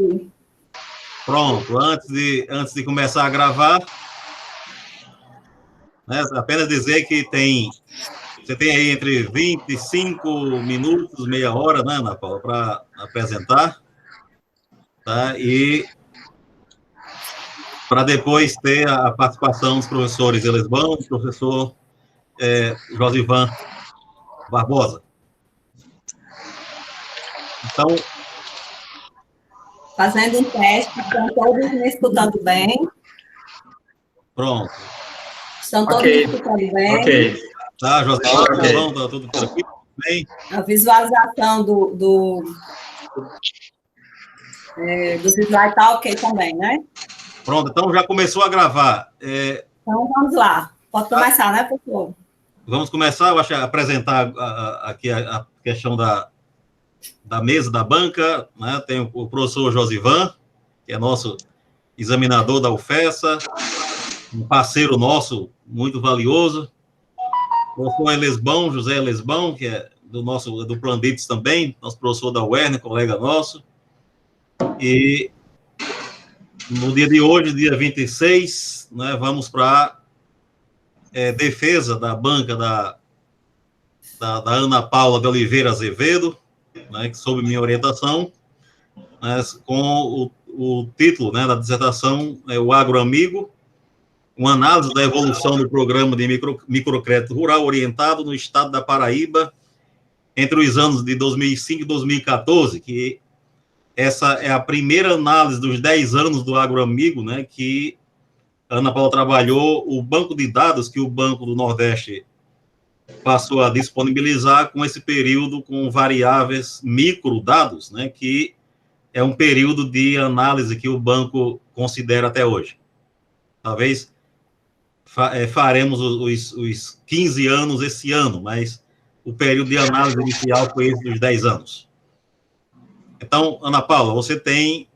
aqui. Pronto, antes de começar a gravar, né, apenas dizer que você tem aí entre 25 minutos, meia hora, né, Ana Paula, para apresentar, tá? E para depois ter a participação dos professores Elesbão, professor Josivan Barbosa. Então... Fazendo um teste, estão todos me escutando bem? Pronto. Estão todos me escutando bem? Ok. Tá, Josivan, tá bom? Tá tudo tranquilo? Bem? A visualização dos slides tá ok também, né? Pronto, então já começou a gravar. Então, vamos lá. Pode começar, né, professor? Vamos começar, eu acho, a apresentar aqui a questão da mesa, da banca, né? Tem o professor Josivan, que é nosso examinador da UFESA, um parceiro nosso muito valioso. O professor Elesbão, José Elesbão, que é do Plandites também, nosso professor da UERN, colega nosso. E no dia de hoje, dia 26, né, vamos para defesa da banca da Ana Paula de Oliveira Azevedo, né, que sob minha orientação, né, com o título, né, da dissertação o Agroamigo, uma análise da evolução do programa de microcrédito rural orientado no estado da Paraíba entre os anos de 2005 e 2014, que essa é a primeira análise dos 10 anos do Agroamigo, né, que a Ana Paula trabalhou o banco de dados que o Banco do Nordeste passou a disponibilizar com esse período com variáveis microdados, né, que é um período de análise que o banco considera até hoje. Talvez faremos os 15 anos esse ano, mas o período de análise inicial foi esse dos 10 anos. Então, Ana Paula, você tem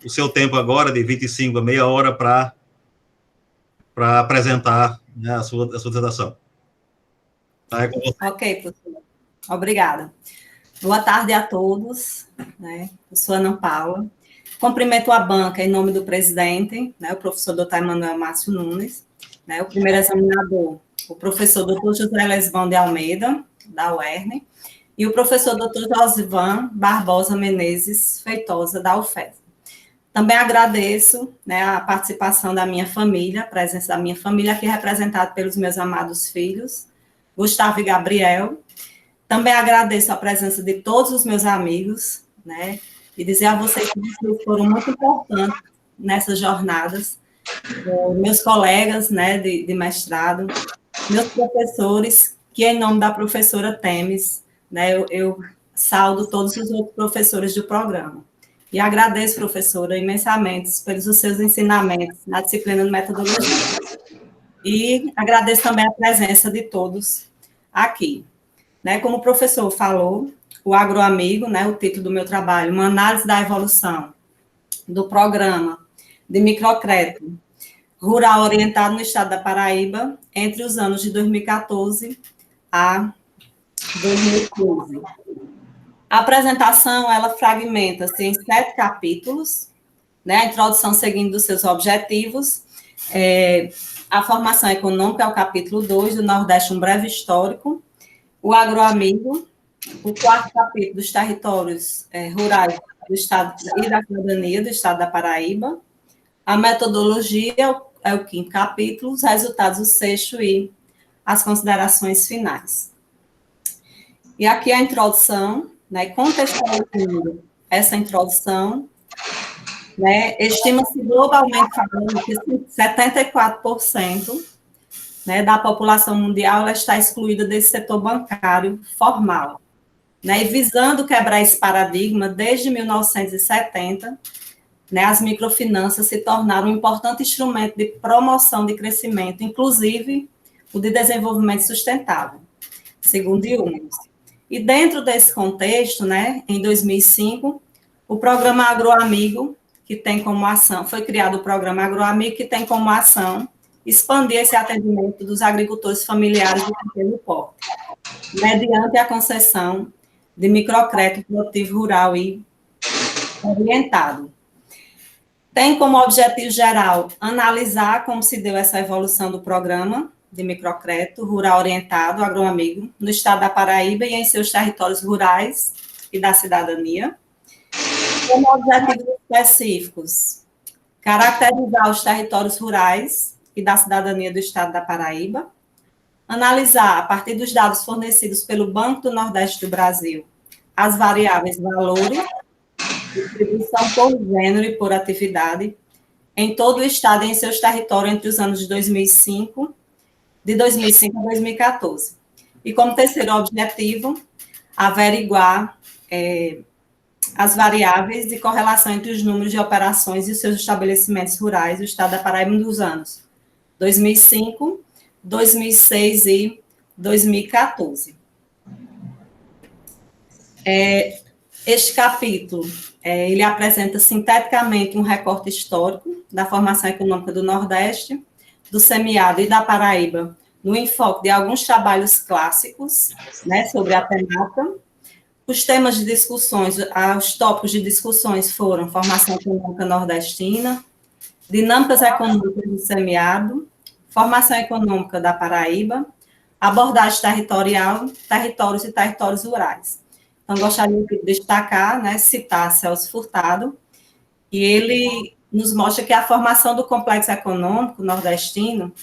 o seu tempo agora de 25 a meia hora para apresentar, né, a sua dissertação. Tá, é com você. Ok, professor. Obrigada. Boa tarde a todos, né? Eu sou Ana Paula. Cumprimento a banca em nome do presidente, né, o professor Dr. Emanuel Márcio Nunes, né, o primeiro examinador, o professor Dr. José Lesbão de Almeida, da UERN, e o professor Dr. Josivan Barbosa Menezes Feitosa, da UFES. Também agradeço, né, a participação da minha família, a presença da minha família, aqui representada pelos meus amados filhos, Gustavo e Gabriel. Também agradeço a presença de todos os meus amigos, né, e dizer a vocês que vocês foram muito importantes nessas jornadas, meus colegas, né, de mestrado, meus professores, que em nome da professora Temes, né, eu saúdo todos os outros professores do programa. E agradeço, professora, imensamente pelos seus ensinamentos na disciplina de metodologia. E agradeço também a presença de todos aqui. Né, como o professor falou, o Agroamigo, né, o título do meu trabalho, uma análise da evolução do programa de microcrédito rural orientado no estado da Paraíba entre os anos de 2014 a 2015. A apresentação, ela fragmenta-se em 7 capítulos, né, a introdução seguindo dos seus objetivos, a formação econômica é o capítulo 2, do Nordeste, um breve histórico, o Agroamigo, o 4º capítulo dos territórios rurais do Estado e da cidadania do Estado da Paraíba, a metodologia é o 5º capítulo, os resultados, o 6º e as considerações finais. E aqui a introdução, né, contextualizando essa introdução, né, estima-se globalmente falando que 74%, né, da população mundial ela está excluída desse setor bancário formal. Né, e visando quebrar esse paradigma, desde 1970, né, as microfinanças se tornaram um importante instrumento de promoção de crescimento, inclusive o de desenvolvimento sustentável, segundo UNES. E dentro desse contexto, né, em 2005, o programa Agroamigo, que tem como ação, foi criado o programa Agroamigo, que tem como ação expandir esse atendimento dos agricultores familiares de pequeno porte, mediante a concessão de microcrédito produtivo rural e orientado. Tem como objetivo geral analisar como se deu essa evolução do programa de microcrédito rural orientado, agroamigo, no estado da Paraíba e em seus territórios rurais e da cidadania. Como objetivos específicos, caracterizar os territórios rurais e da cidadania do estado da Paraíba, analisar, a partir dos dados fornecidos pelo Banco do Nordeste do Brasil, as variáveis valores, distribuição por gênero e por atividade, em todo o estado e em seus territórios entre os anos de 2005 a 2014. E como terceiro objetivo, averiguar as variáveis de correlação entre os números de operações e os seus estabelecimentos rurais do estado da Paraíba nos anos 2005, 2006 e 2014. Este capítulo, ele apresenta sinteticamente um recorte histórico da formação econômica do Nordeste, do semiárido e da Paraíba, no enfoque de alguns trabalhos clássicos, né, sobre a temática. Os temas de discussões, os tópicos de discussões foram formação econômica nordestina, dinâmicas econômicas do semiárido, formação econômica da Paraíba, abordagem territorial, territórios e territórios rurais. Então, gostaria de destacar, né, citar Celso Furtado, e ele nos mostra que a formação do complexo econômico nordestino,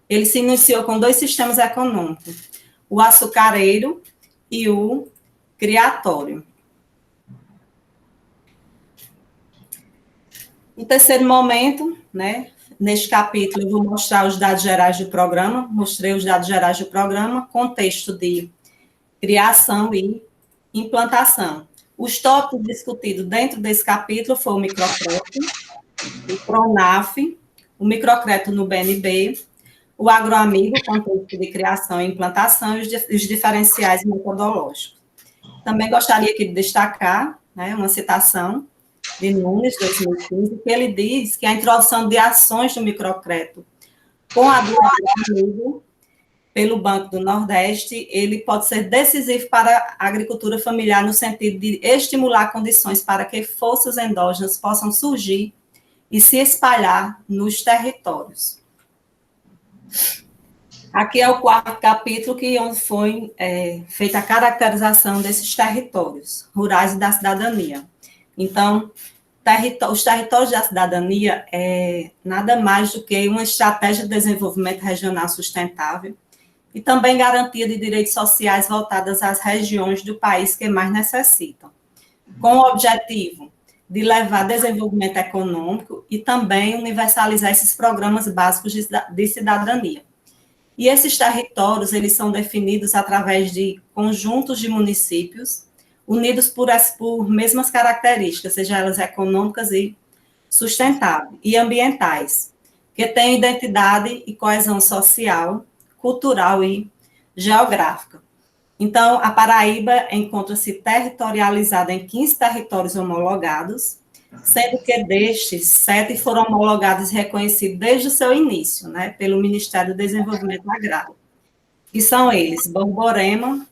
ele se iniciou com dois sistemas econômicos, o açucareiro e o criatório. No terceiro momento, né, neste capítulo, eu vou mostrar os dados gerais do programa, mostrei os dados gerais do programa, contexto de criação e implantação. Os tópicos discutidos dentro desse capítulo foram o microcrédito, o Pronaf, o microcrédito no BNB, o agroamigo, contexto de criação e implantação, e os diferenciais metodológicos. Também gostaria aqui de destacar, né, uma citação de Nunes, 2015, que ele diz que a introdução de ações do microcrédito com a do agroamigo pelo Banco do Nordeste, ele pode ser decisivo para a agricultura familiar no sentido de estimular condições para que forças endógenas possam surgir e se espalhar nos territórios. Aqui é o quarto capítulo, onde foi feita a caracterização desses territórios rurais e da cidadania. Então, os territórios da cidadania é nada mais do que uma estratégia de desenvolvimento regional sustentável e também garantia de direitos sociais voltadas às regiões do país que mais necessitam, com o objetivo de levar desenvolvimento econômico e também universalizar esses programas básicos de cidadania. E esses territórios, eles são definidos através de conjuntos de municípios, unidos por mesmas características, seja elas econômicas e sustentáveis, e ambientais, que têm identidade e coesão social, cultural e geográfica. Então, a Paraíba encontra-se territorializada em 15 territórios homologados, sendo que destes, 7 foram homologados e reconhecidos desde o seu início, né, pelo Ministério do Desenvolvimento Agrário, que são eles: Borborema,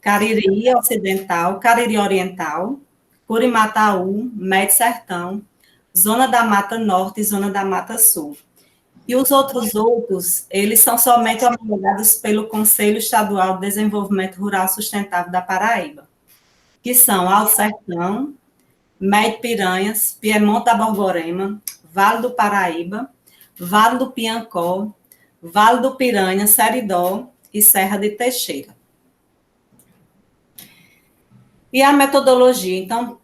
Cariri Ocidental, Cariri Oriental, Curimataú, Médio Sertão, Zona da Mata Norte e Zona da Mata Sul. E os outros, eles são somente homologados pelo Conselho Estadual de Desenvolvimento Rural Sustentável da Paraíba, que são Alto Sertão, Médio Piranhas, Piemonte da Borborema, Vale do Paraíba, Vale do Piancó, Vale do Piranha, Seridó e Serra de Teixeira. E a metodologia, então,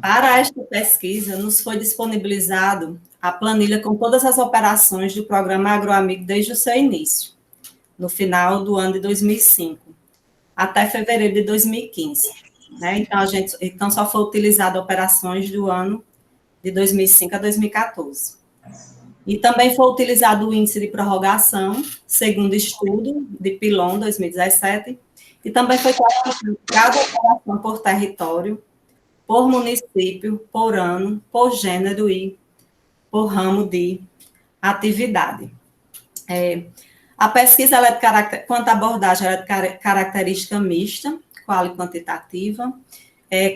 para esta pesquisa, nos foi disponibilizado a planilha com todas as operações do programa Agroamigo desde o seu início, no final do ano de 2005, até fevereiro de 2015. Né? Então, só foi utilizado operações do ano de 2005 a 2014. E também foi utilizado o índice de prorrogação, segundo estudo de Pilon, 2017, e também foi classificado cada operação por território, por município, por ano, por gênero e por ramo de atividade. A pesquisa, quanto à abordagem, ela é de característica mista, qual e quantitativa.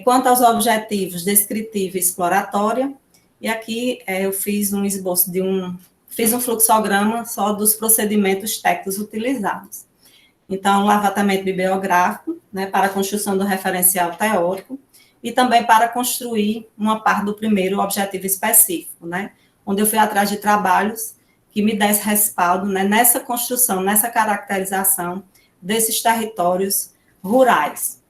Quanto aos objetivos, descritiva e exploratória, e aqui eu fiz um esboço fiz um fluxograma só dos procedimentos técnicos utilizados. Então, levantamento bibliográfico, né, para a construção do referencial teórico, e também para construir uma parte do primeiro objetivo específico, né, onde eu fui atrás de trabalhos que me desse respaldo, né, nessa construção, nessa caracterização desses territórios rurais.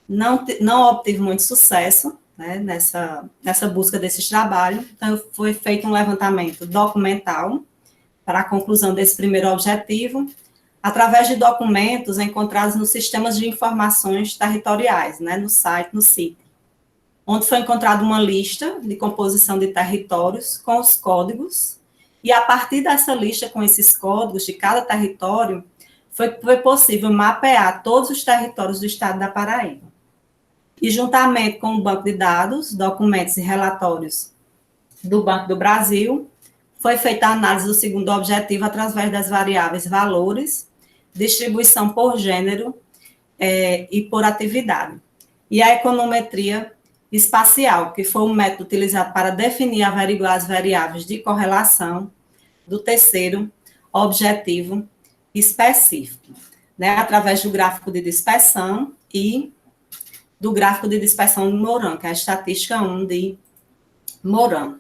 Não obtive muito sucesso, né, nessa busca desses trabalhos, então foi feito um levantamento documental para a conclusão desse primeiro objetivo, através de documentos encontrados nos sistemas de informações territoriais, né, no site, no CITE, onde foi encontrada uma lista de composição de territórios com os códigos, e a partir dessa lista com esses códigos de cada território, foi possível mapear todos os territórios do estado da Paraíba. E juntamente com o banco de dados, documentos e relatórios do Banco do Brasil, foi feita a análise do segundo objetivo através das variáveis valores, distribuição por gênero e por atividade. E a econometria espacial, que foi o método utilizado para definir e averiguar as variáveis de correlação do terceiro objetivo específico, né, através do gráfico de dispersão e do gráfico de dispersão de Moran, que é a estatística 1 de Moran.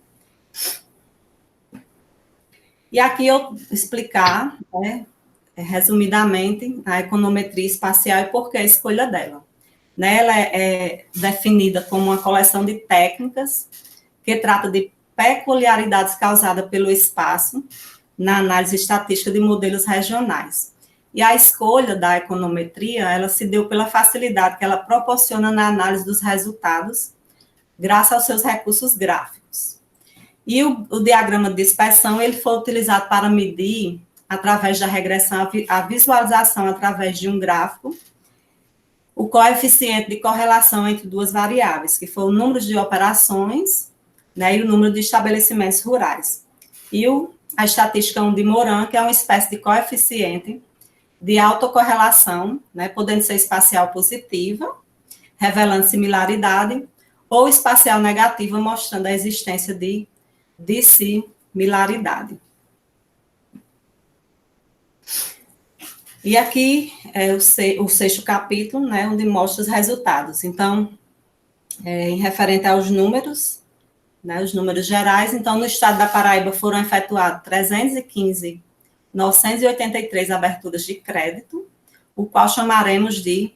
E aqui eu explicar, né, resumidamente, a econometria espacial e por que a escolha dela. Né, ela é definida como uma coleção de técnicas que trata de peculiaridades causadas pelo espaço na análise estatística de modelos regionais. E a escolha da econometria, ela se deu pela facilidade que ela proporciona na análise dos resultados, graças aos seus recursos gráficos. E o diagrama de dispersão, ele foi utilizado para medir, através da regressão, a visualização através de um gráfico, o coeficiente de correlação entre duas variáveis, que foi o número de operações, né, e o número de estabelecimentos rurais. E a estatística 1 de Moran, que é uma espécie de coeficiente de autocorrelação, né, podendo ser espacial positiva, revelando similaridade, ou espacial negativa, mostrando a existência de dissimilaridade. E aqui é o sexto capítulo, né, onde mostra os resultados. Então, em referente aos números, né, os números gerais, então, no estado da Paraíba foram efetuados 315.983 aberturas de crédito, o qual chamaremos de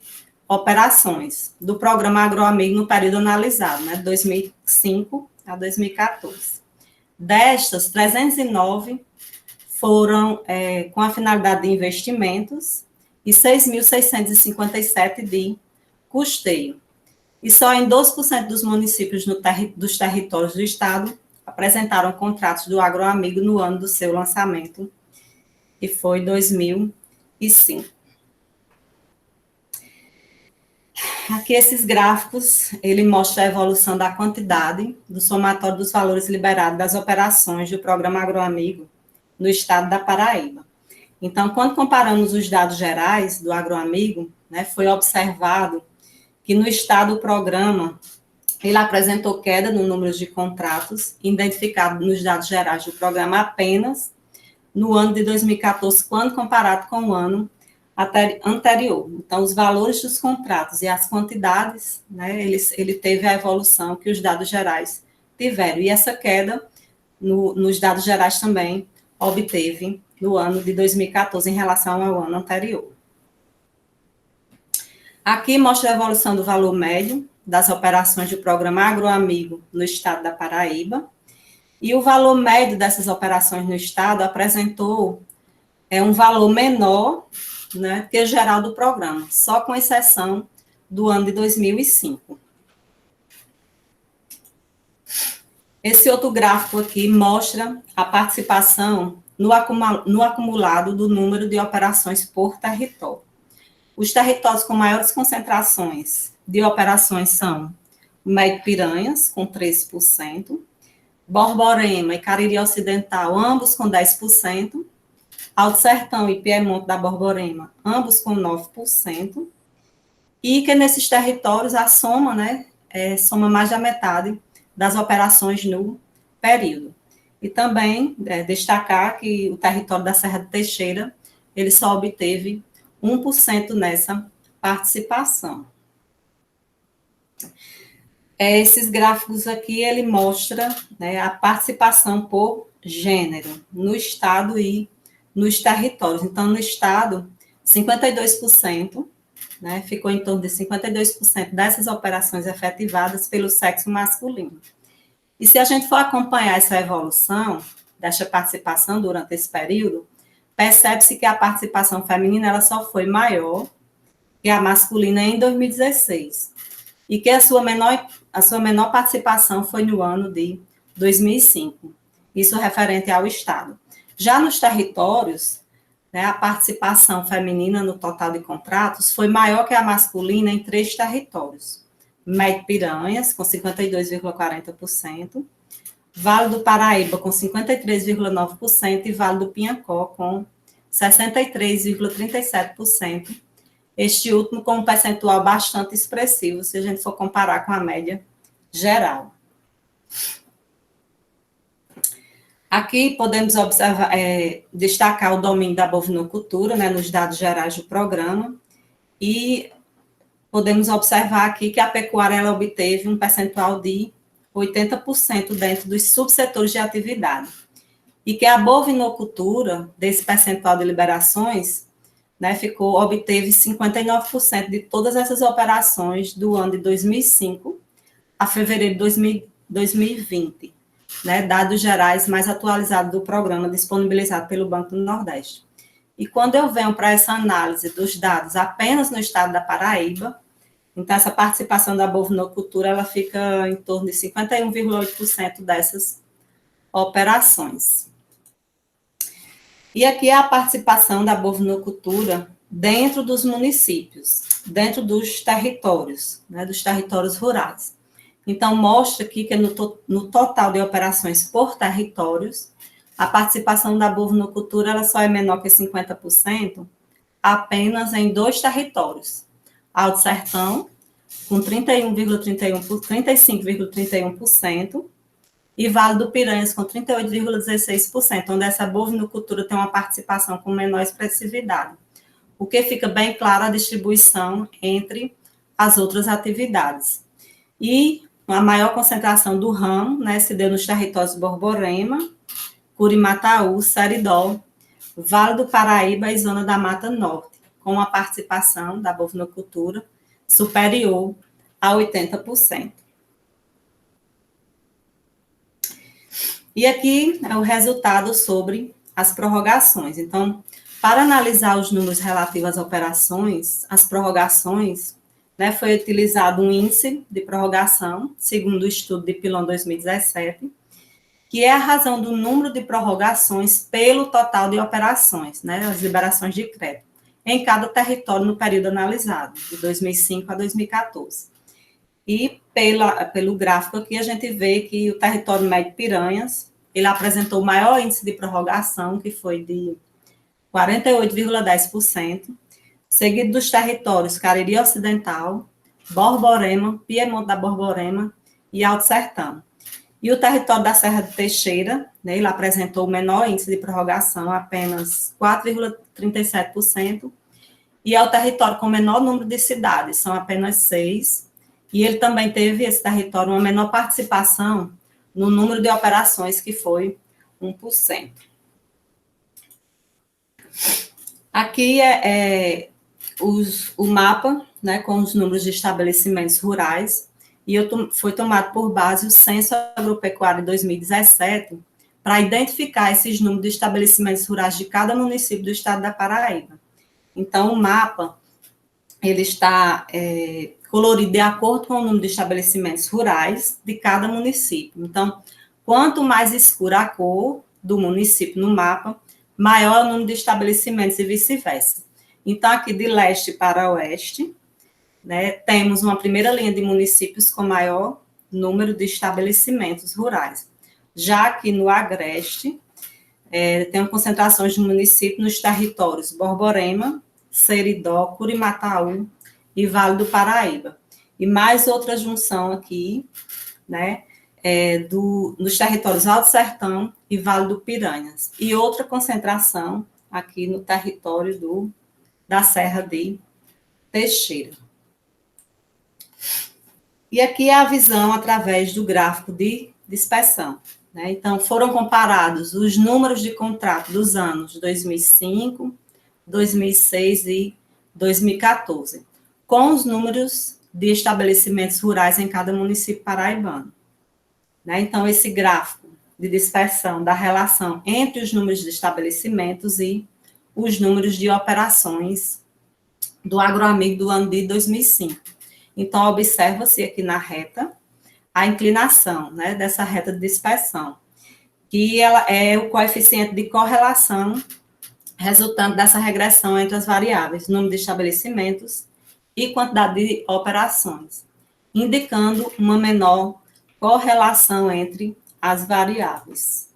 operações do Programa Agroamigo no período analisado, né, de 2005 a 2014. Destas, 309 foram com a finalidade de investimentos e 6.657 de custeio. E só em 12% dos municípios dos territórios do estado apresentaram contratos do Agroamigo no ano do seu lançamento, que foi 2005. Aqui esses gráficos, ele mostra a evolução da quantidade do somatório dos valores liberados das operações do Programa Agroamigo no estado da Paraíba. Então, quando comparamos os dados gerais do Agroamigo, né, foi observado que no estado o programa, ele apresentou queda no número de contratos identificados nos dados gerais do programa apenas no ano de 2014, quando comparado com o ano anterior. Então, os valores dos contratos e as quantidades, né, ele teve a evolução que os dados gerais tiveram. E essa queda nos dados gerais também obteve no ano de 2014 em relação ao ano anterior. Aqui mostra a evolução do valor médio das operações do Programa Agroamigo no estado da Paraíba. E o valor médio dessas operações no estado apresentou um valor menor, né, que o geral do programa, só com exceção do ano de 2005. Esse outro gráfico aqui mostra a participação no acumulado do número de operações por território. Os territórios com maiores concentrações de operações são o Médio Piranhas, com 13%, Borborema e Cariri Ocidental, ambos com 10%, Alto Sertão e Piemonte da Borborema, ambos com 9%, e que nesses territórios a soma, né, soma mais da metade das operações no período. E também destacar que o território da Serra do Teixeira, ele só obteve 1% nessa participação. Esses gráficos aqui, ele mostra, né, a participação por gênero no estado e nos territórios. Então, no estado, 52%, né, ficou em torno de 52% dessas operações efetivadas pelo sexo masculino. E se a gente for acompanhar essa evolução dessa participação durante esse período, percebe-se que a participação feminina ela só foi maior que a masculina em 2016, e que a sua menor participação foi no ano de 2005, isso referente ao Estado. Já nos territórios, né, a participação feminina no total de contratos foi maior que a masculina em 3 territórios. Médio Piranhas, com 52,40%, Vale do Paraíba, com 53,9%, e Vale do Piancó, com 63,37%. Este último com um percentual bastante expressivo, se a gente for comparar com a média geral. Aqui podemos observar, destacar o domínio da bovinocultura, né, nos dados gerais do programa, e podemos observar aqui que a pecuária ela obteve um percentual de 80% dentro dos subsetores de atividade, e que a bovinocultura, desse percentual de liberações, né, obteve 59% de todas essas operações do ano de 2005 a fevereiro de 2020, né, dados gerais mais atualizados do programa disponibilizado pelo Banco do Nordeste. E quando eu venho para essa análise dos dados apenas no estado da Paraíba, então essa participação da bovinocultura ela fica em torno de 51,8% dessas operações. E aqui é a participação da bovinocultura dentro dos municípios, dentro dos territórios, né, dos territórios rurais. Então, mostra aqui que no total de operações por territórios, a participação da bovinocultura ela só é menor que 50%, apenas em 2 territórios. Alto Sertão, com 35,31%, e Vale do Piranhas, com 38,16%, onde essa bovinocultura tem uma participação com menor expressividade, o que fica bem claro a distribuição entre as outras atividades. E a maior concentração do ramo, né, se deu nos territórios Borborema, Curimataú, Seridó, Vale do Paraíba e Zona da Mata Norte, com a participação da bovinocultura superior a 80%. E aqui é o resultado sobre as prorrogações. Então, para analisar os números relativos às operações, as prorrogações, né, foi utilizado um índice de prorrogação, segundo o estudo de Pilon 2017, que é a razão do número de prorrogações pelo total de operações, né, as liberações de crédito, em cada território no período analisado, de 2005 a 2014. E pelo gráfico aqui, a gente vê que o território Médio Piranhas, ele apresentou o maior índice de prorrogação, que foi de 48,10%, seguido dos territórios Cariri Ocidental, Borborema, Piemonte da Borborema e Alto Sertão. E o território da Serra do Teixeira, né, ele apresentou o menor índice de prorrogação, apenas 4,37%, e é o território com o menor número de cidades, são apenas 6, e ele também teve, esse território, uma menor participação no número de operações, que foi 1%. Aqui o mapa, né, com os números de estabelecimentos rurais, e foi tomado por base o Censo Agropecuário de 2017, para identificar esses números de estabelecimentos rurais de cada município do estado da Paraíba. Então, o mapa, ele está colorido de acordo com o número de estabelecimentos rurais de cada município. Então, quanto mais escura a cor do município no mapa, maior é o número de estabelecimentos e vice-versa. Então, aqui de leste para oeste, né, temos uma primeira linha de municípios com maior número de estabelecimentos rurais. Já que no agreste, tem concentrações de municípios nos territórios Borborema, Seridó, Curimataú e Vale do Paraíba. E mais outra junção aqui, né, nos territórios Alto Sertão e Vale do Piranhas. E outra concentração aqui no território da Serra de Teixeira. E aqui é a visão através do gráfico de dispersão, né? Então, foram comparados os números de contrato dos anos 2005, 2006 e 2014, com os números de estabelecimentos rurais em cada município paraibano. Né? Então, esse gráfico de dispersão da relação entre os números de estabelecimentos e os números de operações do Agroamigo do ano de 2005. Então, observa-se aqui na reta a inclinação, né, dessa reta de dispersão, que ela é o coeficiente de correlação resultante dessa regressão entre as variáveis, número de estabelecimentos e quantidade de operações, indicando uma menor correlação entre as variáveis.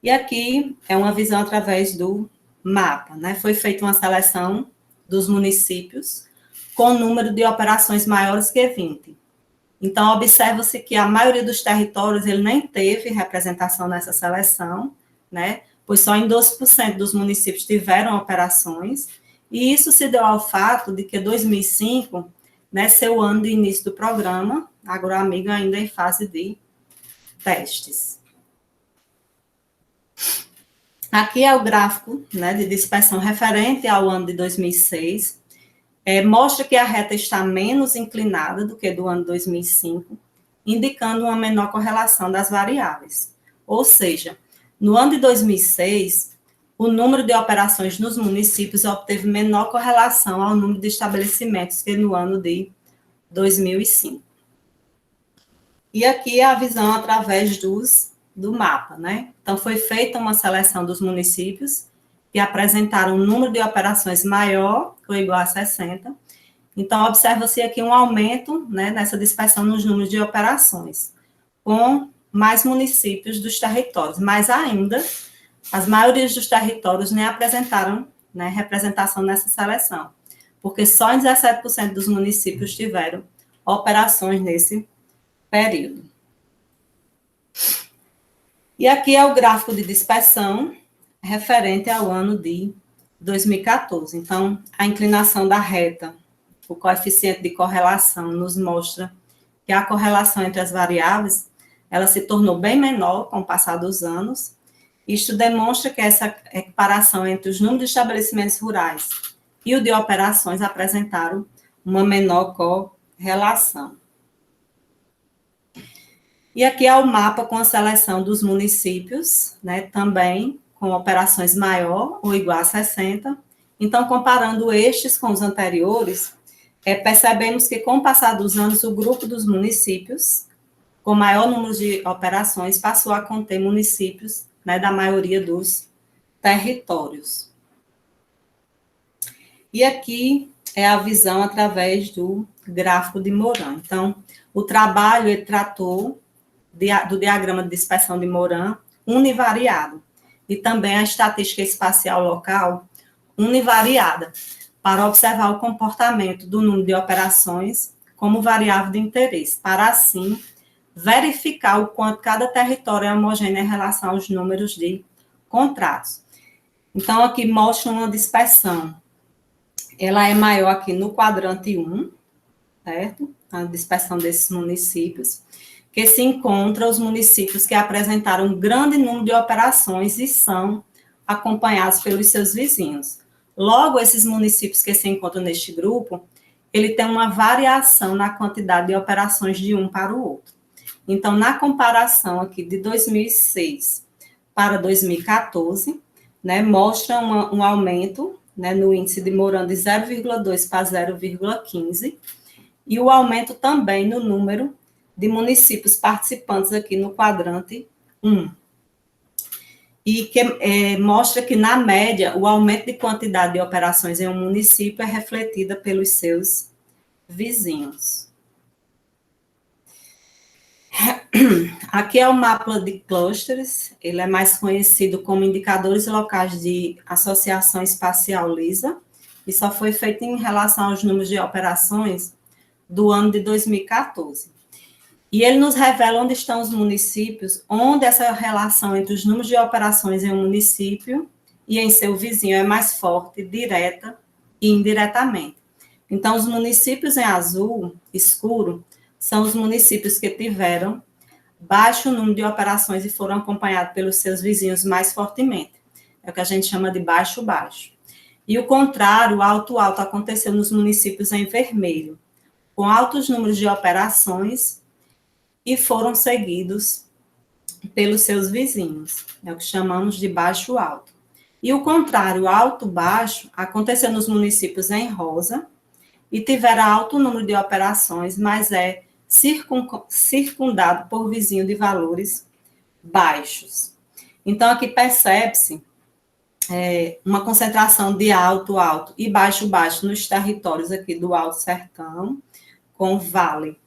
E aqui é uma visão através do mapa, né? Foi feita uma seleção dos municípios com número de operações maiores que 20. Então, observa-se que a maioria dos territórios ele nem teve representação nessa seleção, né? Pois só em 12% dos municípios tiveram operações, e isso se deu ao fato de que 2005, né, ser o ano de início do programa Agroamigo ainda em fase de testes. Aqui é o gráfico, né, de dispersão referente ao ano de 2006, mostra que a reta está menos inclinada do que do ano 2005, indicando uma menor correlação das variáveis. Ou seja, no ano de 2006, o número de operações nos municípios obteve menor correlação ao número de estabelecimentos que no ano de 2005. E aqui é a visão através do mapa, né? Então, foi feita uma seleção dos municípios que apresentaram um número de operações maior ou igual a 60. Então, observa-se aqui um aumento, né, nessa dispersão nos números de operações, com mais municípios dos territórios, mas ainda as maiorias dos territórios nem apresentaram, né, representação nessa seleção, porque só em 17% dos municípios tiveram operações nesse período. E aqui é o gráfico de dispersão referente ao ano de 2014. Então, a inclinação da reta, o coeficiente de correlação nos mostra que a correlação entre as variáveis, ela se tornou bem menor com o passar dos anos. Isto demonstra que essa equiparação entre os números de estabelecimentos rurais e o de operações apresentaram uma menor correlação. E aqui é o mapa com a seleção dos municípios, né, também com operações maior ou igual a 60. Então, comparando estes com os anteriores, percebemos que, com o passar dos anos, o grupo dos municípios, com maior número de operações, passou a conter municípios, né, da maioria dos territórios. E aqui é a visão através do gráfico de Morin. Então, o trabalho ele tratou do diagrama de dispersão de Morin univariado e também a estatística espacial local univariada, para observar o comportamento do número de operações como variável de interesse, para assim verificar o quanto cada território é homogêneo em relação aos números de contratos. Então, aqui mostra uma dispersão. Ela é maior aqui no quadrante 1, certo? A dispersão desses municípios, que se encontra os municípios que apresentaram um grande número de operações e são acompanhados pelos seus vizinhos. Logo, esses municípios que se encontram neste grupo, ele tem uma variação na quantidade de operações de um para o outro. Então, na comparação aqui de 2006 para 2014, né, mostra um aumento, né, no índice de Morin de 0,2 para 0,15, e o aumento também no número de municípios participantes aqui no quadrante 1. E que mostra que, na média, o aumento de quantidade de operações em um município é refletida pelos seus vizinhos. Aqui é o mapa de clusters, ele é mais conhecido como indicadores locais de associação espacial LISA, e só foi feito em relação aos números de operações do ano de 2014. E ele nos revela onde estão os municípios, onde essa relação entre os números de operações em um município e em seu vizinho é mais forte, direta e indiretamente. Então, os municípios em azul escuro são os municípios que tiveram baixo número de operações e foram acompanhados pelos seus vizinhos mais fortemente. É o que a gente chama de baixo-baixo. E o contrário, alto-alto, aconteceu nos municípios em vermelho, com altos números de operações e foram seguidos pelos seus vizinhos. É o que chamamos de baixo-alto. E o contrário, alto-baixo, aconteceu nos municípios em rosa e tiveram alto número de operações, mas é circundado por vizinho de valores baixos. Então, aqui percebe-se uma concentração de alto-alto e baixo-baixo nos territórios aqui do Alto Sertão, com o Vale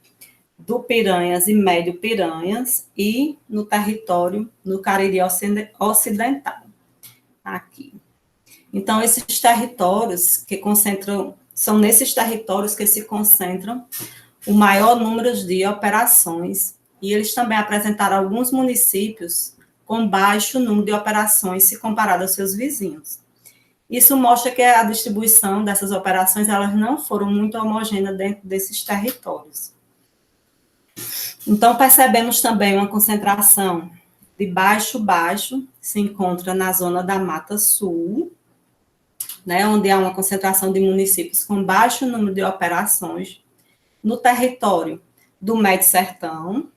do Piranhas e Médio Piranhas, e no território, no Cariri Ocidental, aqui. Então, esses territórios que concentram, são nesses territórios que se concentram o maior número de operações, e eles também apresentaram alguns municípios com baixo número de operações se comparado aos seus vizinhos. Isso mostra que a distribuição dessas operações, elas não foram muito homogêneas dentro desses territórios. Então, percebemos também uma concentração de baixo-baixo, se encontra na zona da Mata Sul, né, onde há uma concentração de municípios com baixo número de operações. No território do Médio Sertão,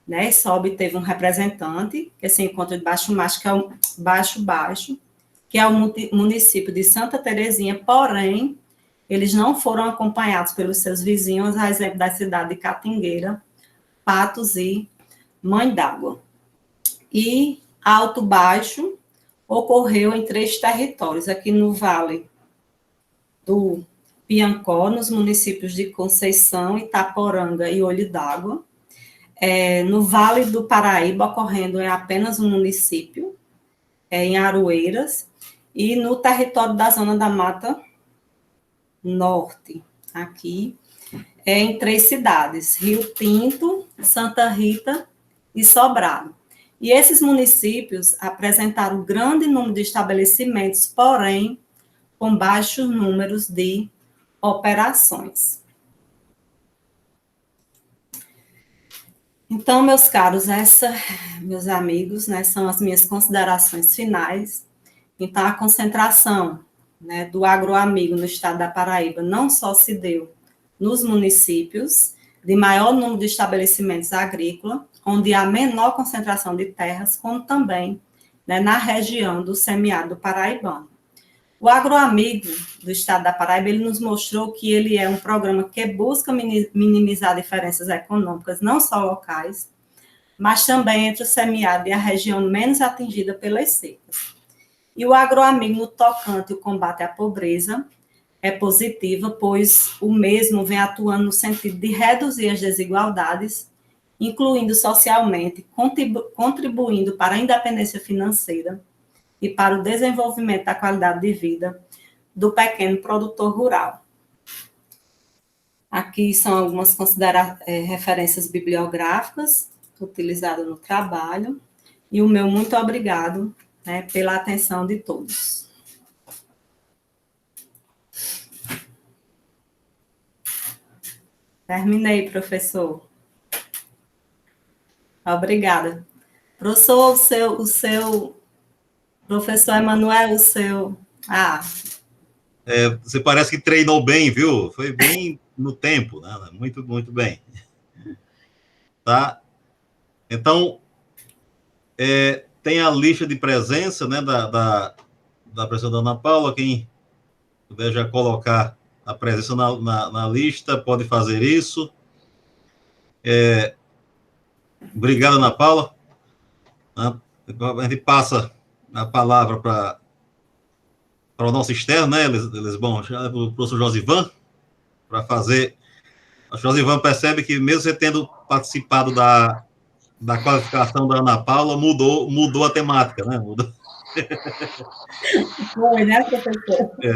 né, só obteve um representante, que se encontra de baixo-baixo, que é o baixo-baixo, que é o município de Santa Terezinha, porém, eles não foram acompanhados pelos seus vizinhos, a exemplo da cidade de Catingueira, Patos e Mãe d'Água. E alto-baixo ocorreu em 3 territórios, aqui no Vale do Piancó, nos municípios de Conceição, Itaporanga e Olho d'Água. No Vale do Paraíba, ocorrendo em apenas um município, em Aroeiras, e no território da Zona da Mata Norte, aqui, em 3 cidades, Rio Tinto, Santa Rita e Sobrado. E esses municípios apresentaram grande número de estabelecimentos, porém, com baixos números de operações. Então, meus caros, meus amigos, né, são as minhas considerações finais. Então, a concentração, né, do agroamigo no estado da Paraíba não só se deu nos municípios de maior número de estabelecimentos agrícolas, onde há menor concentração de terras, como também, né, na região do semiárido paraibano. O agroamigo do estado da Paraíba, ele nos mostrou que ele é um programa que busca minimizar diferenças econômicas, não só locais, mas também entre o semiárido e a região menos atingida pelas secas. E o agroamigo no tocante ao combate à pobreza é positiva, pois o mesmo vem atuando no sentido de reduzir as desigualdades, incluindo socialmente, contribuindo para a independência financeira e para o desenvolvimento da qualidade de vida do pequeno produtor rural. Aqui são algumas referências bibliográficas utilizadas no trabalho, e o meu muito obrigado, né, pela atenção de todos. Terminei, professor. Obrigada. Professor, o seu professor Emanuel, o seu... Você parece que treinou bem, viu? Foi bem no tempo, né? Muito, muito bem. Tá? Então, tem a lista de presença, né, da professora Ana Paula. Quem puder já colocar a presença na lista, pode fazer isso. Obrigado, Ana Paula. A gente passa a palavra para o nosso externo, né, Lisbon, o professor Josivan, para fazer. O Josivan percebe que, mesmo você tendo participado da qualificação da Ana Paula, mudou a temática, né? Foi, né, professor? É,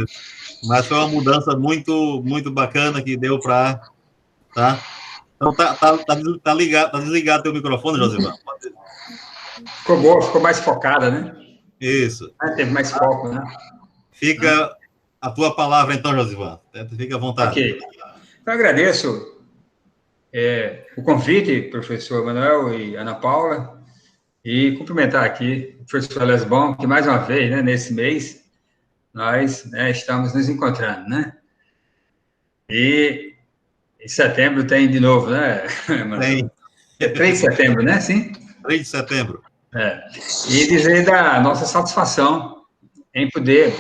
mas foi uma mudança muito, muito bacana que deu para, tá? Então tá ligado, tá desligado teu microfone, Josivan? Ficou boa, ficou mais focada, né? Isso. Teve mais foco, né? Fica a tua palavra, então, Josivan. Fica à vontade. Ok. Então, agradeço o convite, professor Manuel e Ana Paula, e cumprimentar aqui o professor Lesbon, que mais uma vez, né, nesse mês, nós, né, estamos nos encontrando, né? E em setembro tem de novo, né, Manuel? É 3 de setembro, né? Sim? 3 de setembro. E dizer da nossa satisfação em poder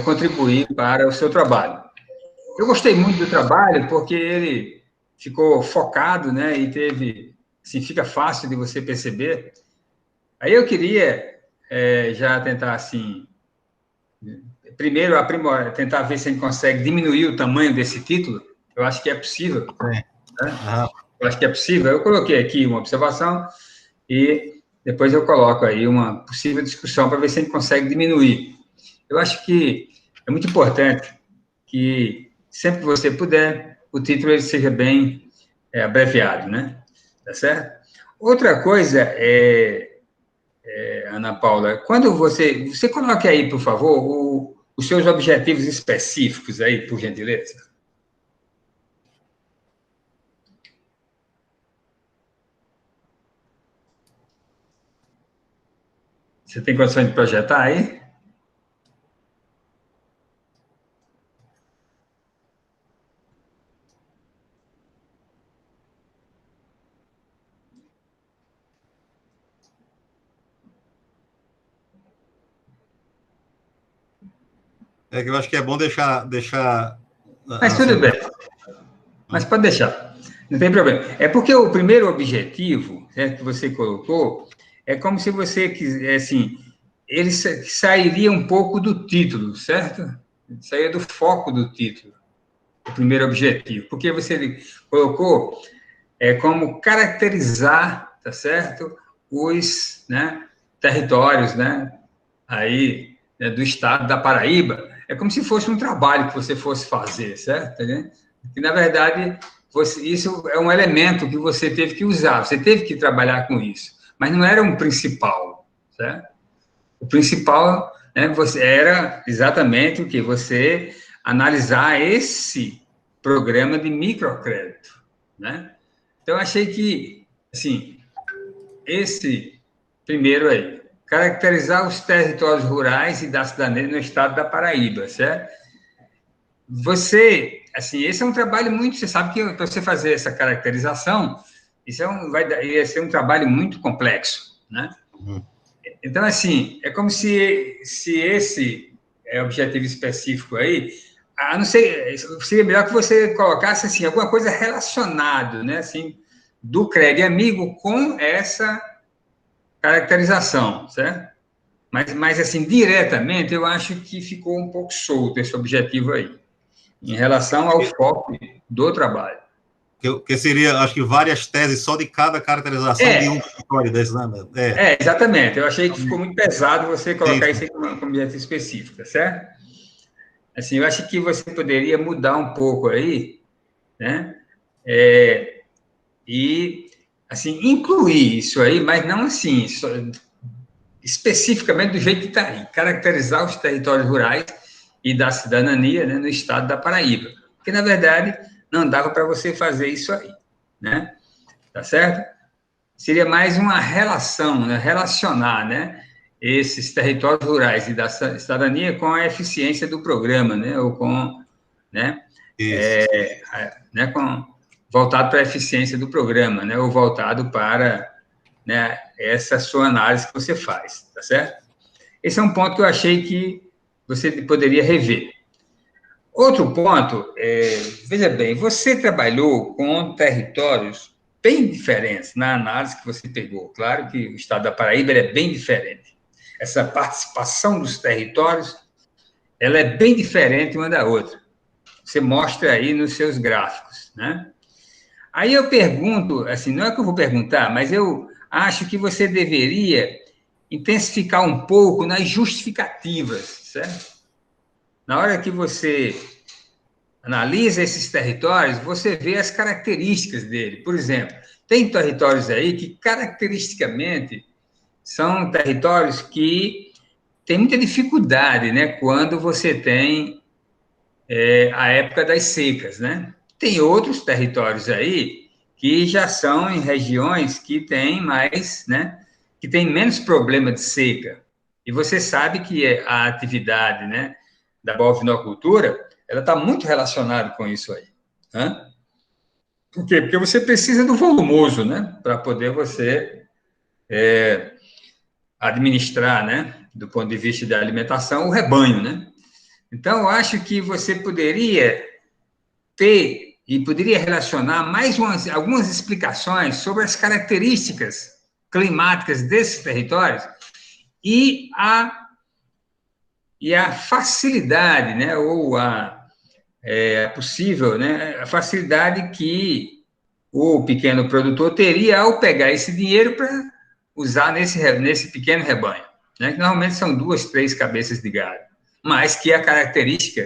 contribuir para o seu trabalho. Eu gostei muito do trabalho porque ele ficou focado, né? E teve, assim, fica fácil de você perceber. Aí eu queria já tentar, assim, primeiro aprimorar, tentar ver se a gente consegue diminuir o tamanho desse título. Eu acho que é possível. Né? Eu acho que é possível. Eu coloquei aqui uma observação e depois eu coloco aí uma possível discussão para ver se a gente consegue diminuir. Eu acho que é muito importante que, sempre que você puder, o título ele seja bem abreviado, né? Tá certo? Outra coisa Ana Paula, quando você coloque aí, por favor, os seus objetivos específicos aí, por gentileza. Você tem condições de projetar aí? É que eu acho que é bom deixar Mas tudo bem. Mas pode deixar. Não tem problema. É porque o primeiro objetivo, né, que você colocou é como se você quisesse, assim, ele sairia um pouco do título, certo? Sairia do foco do título, o primeiro objetivo. Porque você colocou como caracterizar, tá certo? Os, né, territórios, né, aí, né, do estado da Paraíba. É como se fosse um trabalho que você fosse fazer, certo? E, na verdade, isso é um elemento que você teve que usar, você teve que trabalhar com isso, mas não era um principal, certo? O principal, né, era exatamente o que? Você analisar esse programa de microcrédito, né? Então, eu achei que, assim, esse primeiro aí, caracterizar os territórios rurais e da cidadania no estado da Paraíba, certo? Você, assim, esse é um trabalho muito, você sabe que para você fazer essa caracterização, isso ia ser um trabalho muito complexo, né? Uhum. Então, assim, é como se esse objetivo específico aí, a não ser, seria melhor que você colocasse, assim, alguma coisa relacionada, né, assim, do crédito amigo com essa caracterização, certo? Mas, assim, diretamente, eu acho que ficou um pouco solto esse objetivo aí, em relação ao foco do trabalho. Que seria, acho que várias teses só de cada caracterização de um território desse, né? Exatamente. Eu achei que ficou muito pesado você colocar isso aí como objetivo específico, tá certo? Assim, eu acho que você poderia mudar um pouco aí, né? E, assim, incluir isso aí, mas não assim, especificamente do jeito que está aí, caracterizar os territórios rurais e da cidadania, né, no estado da Paraíba. Porque, na verdade, não dava para você fazer isso aí, né? Tá certo? Seria mais uma relação, né? Relacionar, né, esses territórios rurais e da cidadania com a eficiência do programa, né? Ou com, né? Voltado para a eficiência do programa, né? Ou voltado para, né, essa sua análise que você faz, tá certo? Esse é um ponto que eu achei que você poderia rever. Outro ponto, veja bem, você trabalhou com territórios bem diferentes na análise que você pegou. Claro que o estado da Paraíba é bem diferente. Essa participação dos territórios, ela é bem diferente uma da outra. Você mostra aí nos seus gráficos, né? Aí eu pergunto, assim, não é que eu vou perguntar, mas eu acho que você deveria intensificar um pouco nas justificativas, certo? Na hora que você analisa esses territórios, você vê as características dele. Por exemplo, tem territórios aí que, caracteristicamente, são territórios que têm muita dificuldade, né, quando você tem a época das secas, né? Tem outros territórios aí que já são em regiões que têm mais, né, que tem menos problema de seca. E você sabe que a atividade, né, da bovinocultura, ela está muito relacionada com isso aí. Né? Por quê? Porque você precisa do volumoso, né, para poder você administrar, né, do ponto de vista da alimentação, o rebanho, né? Então, eu acho que você poderia ter e poderia relacionar mais algumas explicações sobre as características climáticas desses territórios e a facilidade, né, ou a possível, né, a facilidade que o pequeno produtor teria ao pegar esse dinheiro para usar nesse pequeno rebanho, né, que normalmente são 2, 3 cabeças de gado, mas que a característica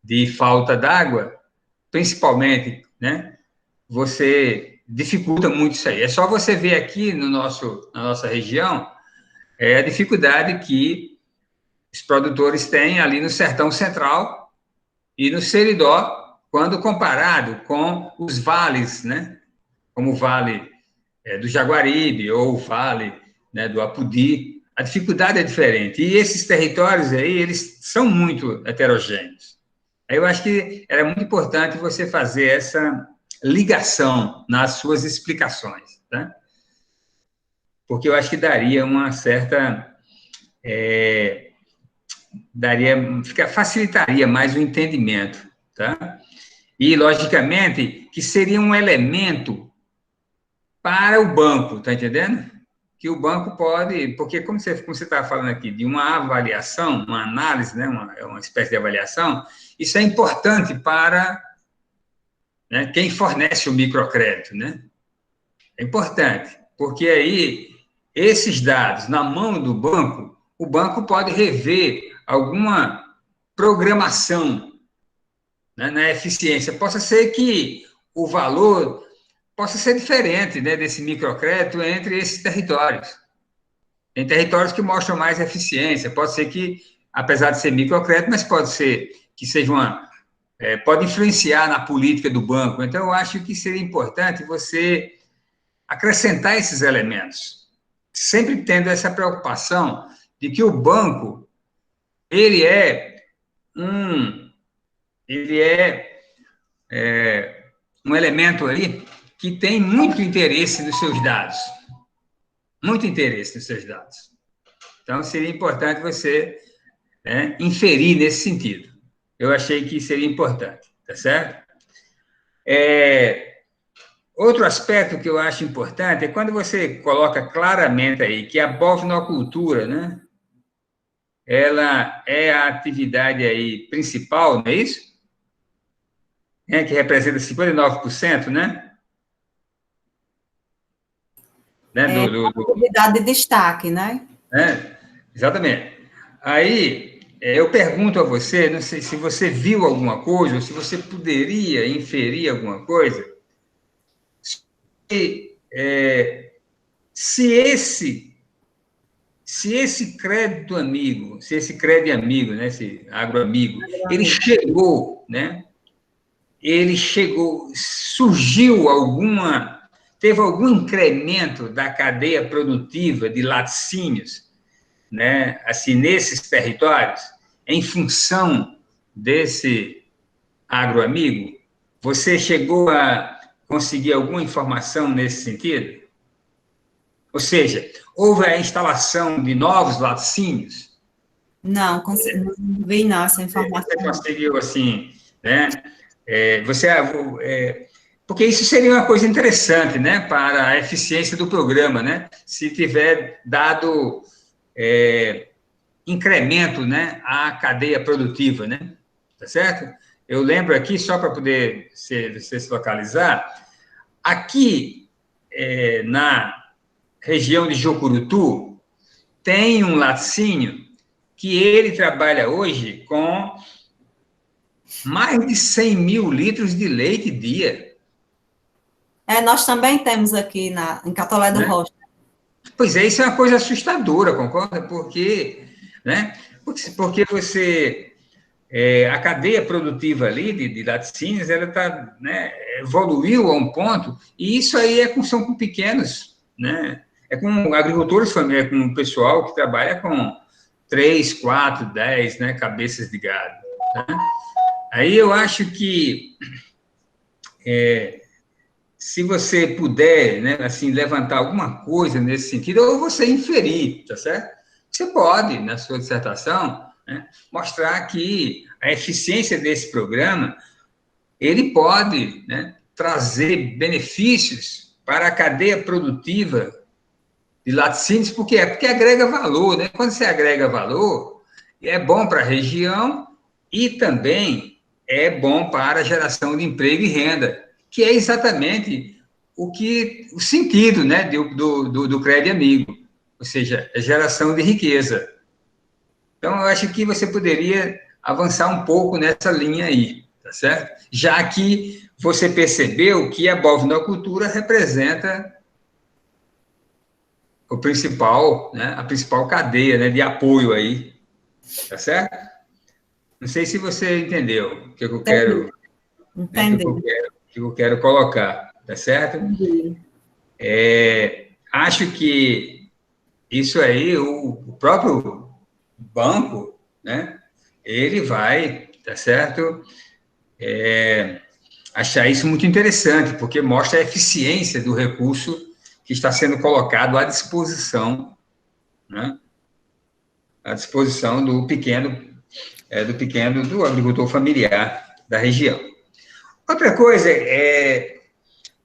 de falta d'água, principalmente, né, você dificulta muito isso aí. É só você ver aqui na nossa região a dificuldade que os produtores têm ali no Sertão Central e no Seridó, quando comparado com os vales, né, como o Vale do Jaguaribe ou o Vale, né, do Apudi, a dificuldade é diferente. E esses territórios aí, eles são muito heterogêneos. Eu acho que era muito importante você fazer essa ligação nas suas explicações, tá? Porque eu acho que daria uma certa... facilitaria mais o entendimento, tá? E, logicamente, que seria um elemento para o banco, tá entendendo? Que o banco pode... Porque, como você estava falando aqui, de uma avaliação, uma análise, né, uma espécie de avaliação, isso é importante para, né, quem fornece o microcrédito, né? É importante, porque aí, esses dados na mão do banco, o banco pode rever alguma programação, né, na eficiência. Possa ser que o valor possa ser diferente, né, desse microcrédito entre esses territórios. Tem territórios que mostram mais eficiência. Pode ser que, apesar de ser microcrédito, mas pode ser que seja pode influenciar na política do banco. Então, eu acho que seria importante você acrescentar esses elementos, sempre tendo essa preocupação de que o banco ele é um elemento aí que tem muito interesse nos seus dados, muito interesse nos seus dados. Então, seria importante você, né, inferir nesse sentido. Eu achei que seria importante, tá certo? Outro aspecto que eu acho importante é quando você coloca claramente aí que a bovinocultura, né, ela é a atividade aí principal, não é isso? Que representa 59%, né? Atividade de destaque, né? Exatamente. Aí, eu pergunto a você, não sei se você viu alguma coisa, ou se você poderia inferir alguma coisa, se esse crédito amigo, né, esse agroamigo, ele chegou, né? Teve algum incremento da cadeia produtiva de laticínios, né, assim, nesses territórios, em função desse agroamigo? Você chegou a conseguir alguma informação nesse sentido? Ou seja, houve a instalação de novos laticínios? Não vi não essa informação. Você conseguiu, assim, né? Porque isso seria uma coisa interessante, né, para a eficiência do programa, né? Se tiver dado incremento, né, à cadeia produtiva, né? Tá certo? Eu lembro aqui, só para poder você se localizar, aqui na região de Jucurutu, tem um laticínio que ele trabalha hoje com mais de 100 mil litros de leite dia. Nós também temos aqui em Catolé do Né? Rocha. Pois é, isso é uma coisa assustadora, concorda? Porque, né? Porque você... a cadeia produtiva ali de laticínios, ela tá, né, evoluiu a um ponto, e isso aí são com pequenos, né? É com agricultores, é com o pessoal que trabalha com 3, 4, 10, né, cabeças de gado. Né? Aí eu acho que se você puder, né, assim, levantar alguma coisa nesse sentido, ou você inferir, tá certo? Você pode, na sua dissertação, né, mostrar que a eficiência desse programa, ele pode, né, trazer benefícios para a cadeia produtiva de laticínios, porque agrega valor, né? Quando você agrega valor, é bom para a região e também é bom para a geração de emprego e renda, que é exatamente o sentido, né, do Crédito Amigo, ou seja, a geração de riqueza. Então, eu acho que você poderia avançar um pouco nessa linha aí, tá certo? Já que você percebeu que a bovinocultura representa a principal cadeia, né, de apoio aí, tá certo? Não sei se você entendeu o que eu quero, né, que eu quero colocar, tá certo? Entendi. Acho que isso aí, o próprio banco, né, ele vai, tá certo? Achar isso muito interessante, porque mostra a eficiência do recurso que está sendo colocado à disposição, né, à disposição do agricultor familiar da região. Outra coisa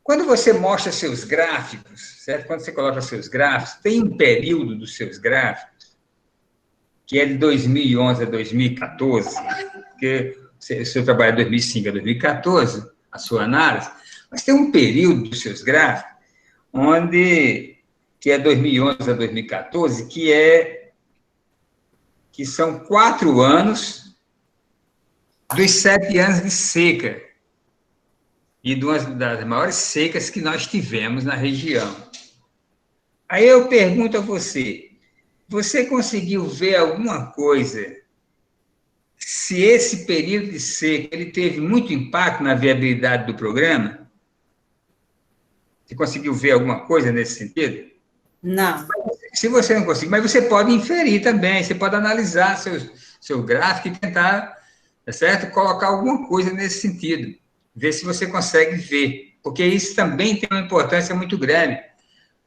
quando você mostra seus gráficos, certo? Quando você coloca seus gráficos, tem um período dos seus gráficos que é de 2011 a 2014, porque o seu trabalho é 2005 a 2014, a sua análise, mas tem um período dos seus gráficos que é 2011 a 2014, que são 4 anos dos 7 anos de seca, e de uma das maiores secas que nós tivemos na região. Aí eu pergunto a você conseguiu ver alguma coisa se esse período de seca ele teve muito impacto na viabilidade do programa? Você conseguiu ver alguma coisa nesse sentido? Não. Se você não conseguir, mas você pode inferir também, você pode analisar seu gráfico e tentar, tá certo? Colocar alguma coisa nesse sentido. Ver se você consegue ver. Porque isso também tem uma importância muito grande.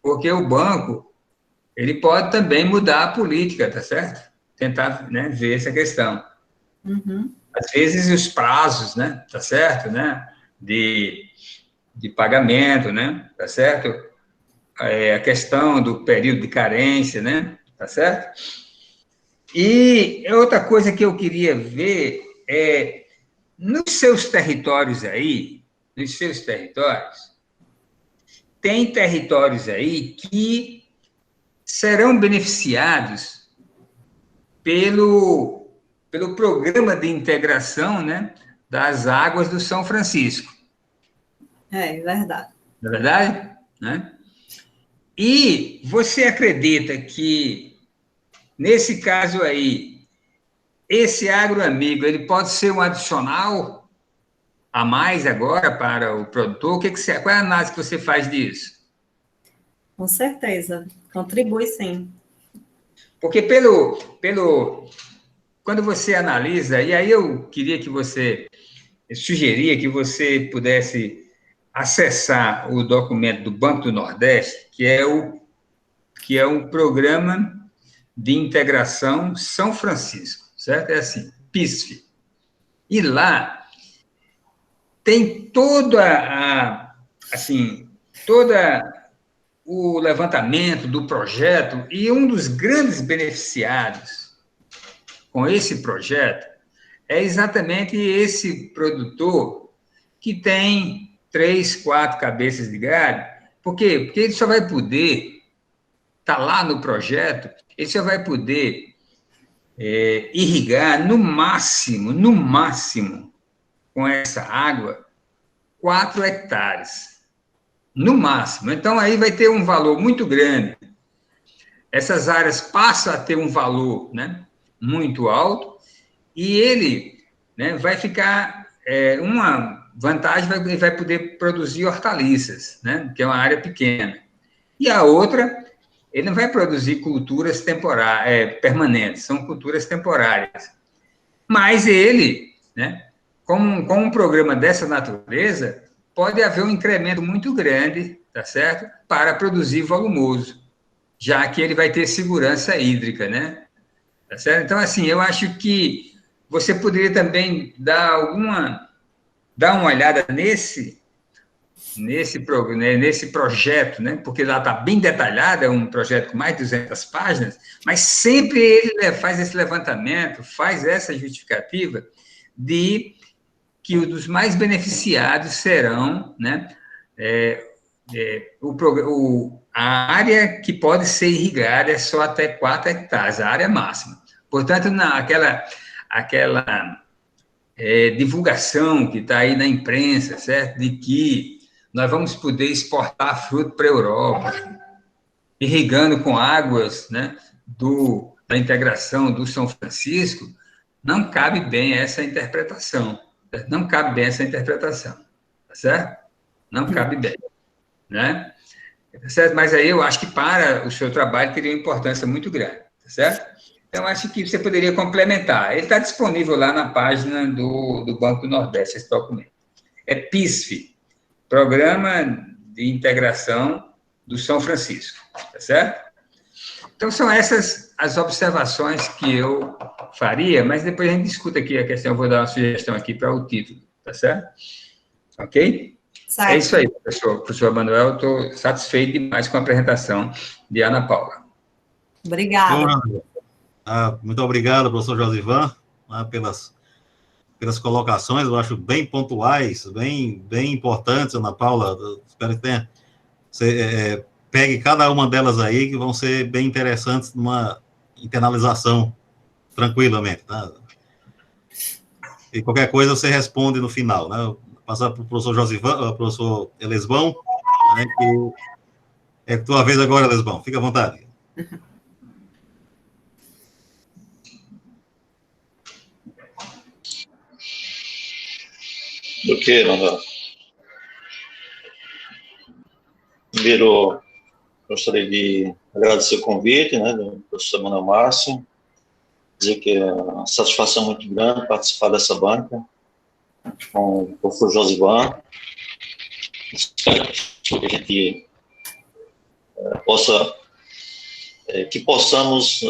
Porque o banco, ele pode também mudar a política, tá certo? Tentar, né, ver essa questão. Uhum. Às vezes, os prazos, né, tá certo? Né, de pagamento, né, tá certo? A questão do período de carência, né? Tá certo? E outra coisa que eu queria ver nos seus territórios aí, tem territórios aí que serão beneficiados pelo programa de integração, né, das águas do São Francisco. É verdade. Não é verdade? Né? E você acredita que, nesse caso aí, esse agroamigo ele pode ser um adicional a mais agora para o produtor? Qual é a análise que você faz disso? Com certeza. Contribui, sim. Porque quando você analisa, e aí eu queria que você sugeria que você pudesse acessar o documento do Banco do Nordeste, que é um programa de integração São Francisco, certo? É assim, PISF. E lá tem assim, o levantamento do projeto, e um dos grandes beneficiados com esse projeto é exatamente esse produtor que tem 3, 4 cabeças de gado. Por quê? Porque ele só vai poder está lá no projeto, ele só vai poder irrigar no máximo, com essa água, 4 hectares. No máximo. Então, aí vai ter um valor muito grande. Essas áreas passam a ter um valor, né, muito alto, e ele, né, vai ficar uma vantagem, ele vai poder produzir hortaliças, né, que é uma área pequena. E a outra, ele não vai produzir culturas permanentes, são culturas temporárias. Mas ele, né, com um programa dessa natureza, pode haver um incremento muito grande, tá certo? Para produzir volumoso, já que ele vai ter segurança hídrica, né? Tá certo? Então, assim, eu acho que você poderia também dar uma olhada nesse projeto, né? Porque lá está bem detalhado, é um projeto com mais de 200 páginas, mas sempre ele faz esse levantamento, faz essa justificativa de que os dos mais beneficiados serão, né, a área que pode ser irrigada é só até 4 hectares, a área máxima. Portanto, aquela divulgação que está aí na imprensa, certo? De que nós vamos poder exportar fruto para a Europa, irrigando com águas, né, da integração do São Francisco, não cabe bem essa interpretação. Não cabe bem essa interpretação, tá certo? Não cabe bem, né? Tá certo? Mas aí eu acho que para o seu trabalho teria uma importância muito grande, tá certo? Então, acho que você poderia complementar. Ele está disponível lá na página do Banco do Nordeste, esse documento. É PISF, Programa de Integração do São Francisco, tá certo? Então, são essas as observações que eu faria, mas depois a gente discuta aqui a questão, eu vou dar uma sugestão aqui para o título, tá certo? Ok? Certo. É isso aí, professor Manuel, estou satisfeito demais com a apresentação de Ana Paula. Obrigada. Muito obrigado, professor Josivan, pelas colocações, eu acho bem pontuais, bem importantes, Ana Paula. Espero que você pegue cada uma delas aí, que vão ser bem interessantes numa internalização tranquilamente. Tá? E qualquer coisa você responde no final, né? Vou passar para o professor Josivan, professor Elesbão, né, que é tua vez agora, Elesbão. Fica à vontade. Ok, Manuel. Primeiro, gostaria de agradecer o convite, né, do professor Manuel Márcio, dizer que é uma satisfação muito grande participar dessa banca com o professor Josivan. Espero que a gente possamos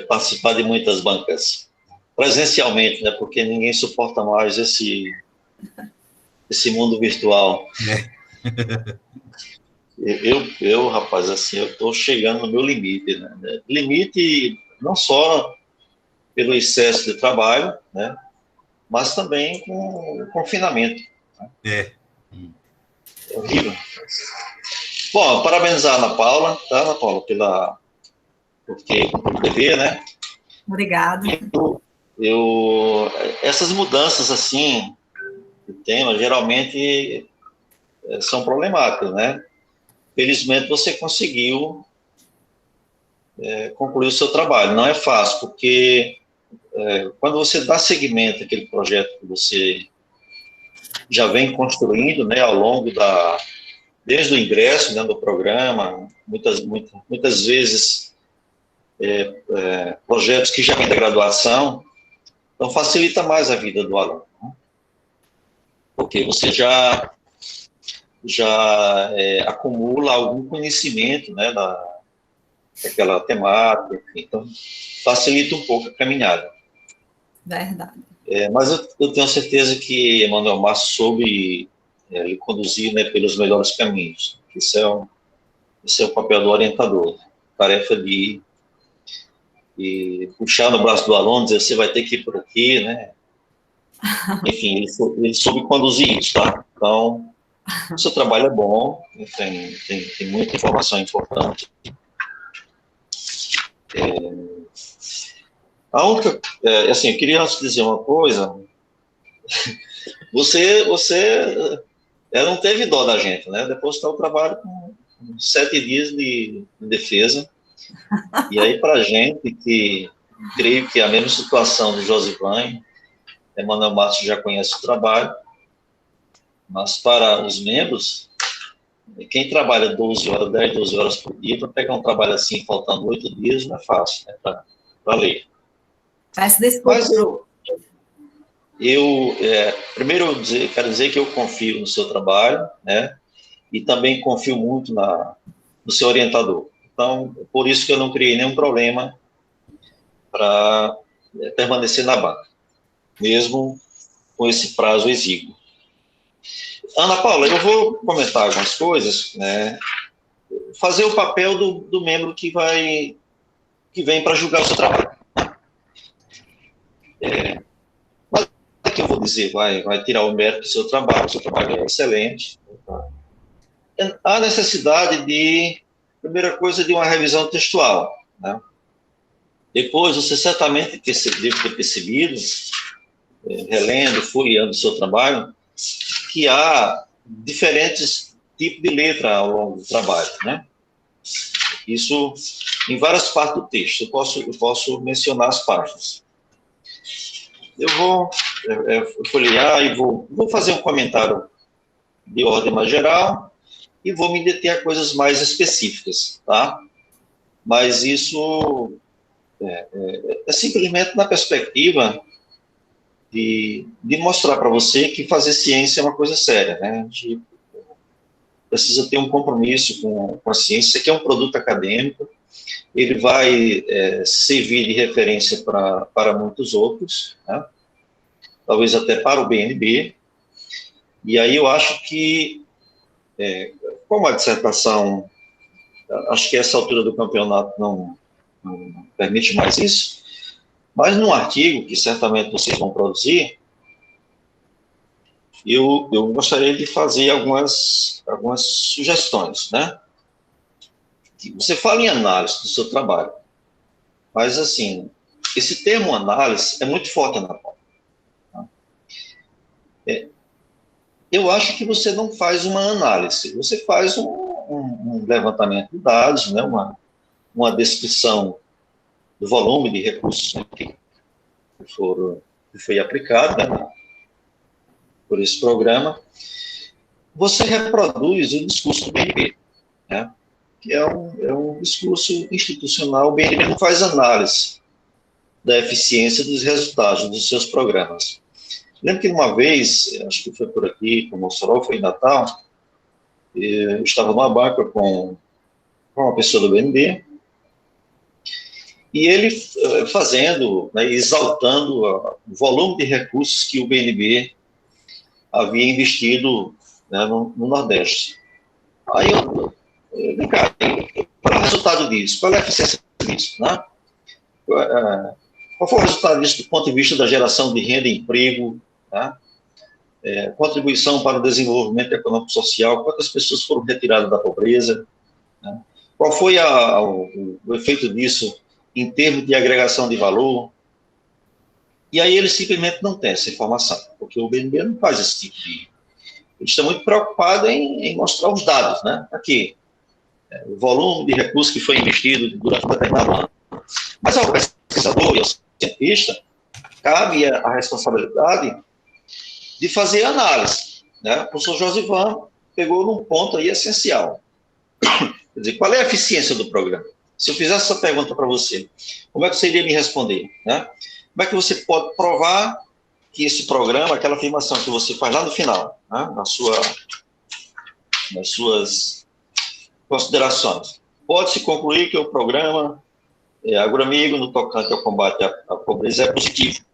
participar de muitas bancas presencialmente, né, porque ninguém suporta mais esse mundo virtual. Rapaz, assim, eu estou chegando no meu limite, né? Limite não só pelo excesso de trabalho, né? Mas também com o confinamento. Né? É horrível. Bom, parabenizar a Ana Paula, tá, Ana Paula, por ter cumprido o dever, né? Obrigada. Essas mudanças, assim, de tema, geralmente são problemáticas, né? Felizmente, você conseguiu concluir o seu trabalho. Não é fácil, porque quando você dá seguimento àquele projeto que você já vem construindo, né, ao longo desde o ingresso, né, do programa, muitas vezes projetos que já vêm da graduação, então facilita mais a vida do aluno, né? Porque você já acumula algum conhecimento, né, daquela temática, então facilita um pouco a caminhada. Verdade. Mas eu tenho certeza que Manuel Márcio soube lhe conduzir, né, pelos melhores caminhos. Esse é o papel do orientador, tarefa de puxar no braço do aluno, dizer, você vai ter que ir por aqui, né? Enfim, ele soube conduzir isso, tá? Então, o seu trabalho é bom, tem muita informação importante. A única, assim, eu queria antes dizer uma coisa. Você não teve dó da gente, né? Depositar o trabalho com 7 dias de defesa. E aí, para a gente, que creio que é a mesma situação do Josivan, Emanuel Márcio já conhece o trabalho, mas para os membros, quem trabalha 12 horas, 10, 12 horas por dia, para pegar um trabalho assim, faltando 8 dias, não é fácil, né? Para ler. Peço desculpa. Mas primeiro quero dizer que eu confio no seu trabalho, né? E também confio muito no seu orientador. Então, por isso que eu não criei nenhum problema para permanecer na banca, mesmo com esse prazo exíguo. Ana Paula, eu vou comentar algumas coisas, né? Fazer o papel do membro que vem para julgar o seu trabalho. Mas o que eu vou dizer? Vai tirar o mérito do seu trabalho é excelente. Há necessidade primeira coisa, de uma revisão textual, né? Depois, você certamente deve ter percebido, relendo, folheando o seu trabalho, que há diferentes tipos de letra ao longo do trabalho, né? Isso em várias partes do texto. Eu posso mencionar as páginas. Eu vou folhear e vou fazer um comentário de ordem mais geral e vou me deter a coisas mais específicas, tá? Mas isso é simplesmente na perspectiva de mostrar para você que fazer ciência é uma coisa séria, né? A gente precisa ter um compromisso com a ciência. Isso aqui é um produto acadêmico, ele vai servir de referência para muitos outros, né? Talvez até para o BNB, e aí eu acho que, como a dissertação, acho que essa altura do campeonato não permite mais isso, mas num artigo que certamente vocês vão produzir, eu gostaria de fazer algumas sugestões, né? Você fala em análise do seu trabalho, mas, assim, esse termo análise é muito forte na pauta. Eu acho que você não faz uma análise, você faz um levantamento de dados, né? Uma descrição do volume de recursos que foi aplicado, né, por esse programa. Você reproduz o discurso do BNB, né, que é um discurso institucional. O BNB não faz análise da eficiência dos resultados dos seus programas. Lembro que uma vez, acho que foi por aqui, com o Mossoró, foi em Natal, eu estava numa banca com uma pessoa do BNB, e ele fazendo, né, exaltando o volume de recursos que o BNB havia investido, né, no Nordeste. Aí vem cá, qual é o resultado disso? Qual é a eficiência disso? Né? Qual foi o resultado disso do ponto de vista da geração de renda e emprego, né? Contribuição para o desenvolvimento econômico-social, quantas pessoas foram retiradas da pobreza, né? Qual foi o efeito disso em termos de agregação de valor? E aí ele simplesmente não tem essa informação, porque o BNB não faz esse tipo de... Ele está muito preocupado em mostrar os dados, né? Aqui, o volume de recursos que foi investido durante um determinado ano. Mas ao pesquisador e ao cientista, cabe a responsabilidade de fazer análise, né? O professor Josivan pegou num ponto aí essencial. Quer dizer, qual é a eficiência do programa? Se eu fizesse essa pergunta para você, como é que você iria me responder, né? Como é que você pode provar que esse programa, aquela afirmação que você faz lá no final, né, nas suas considerações, pode-se concluir que o programa Agroamigo, no tocante ao combate à pobreza, é positivo,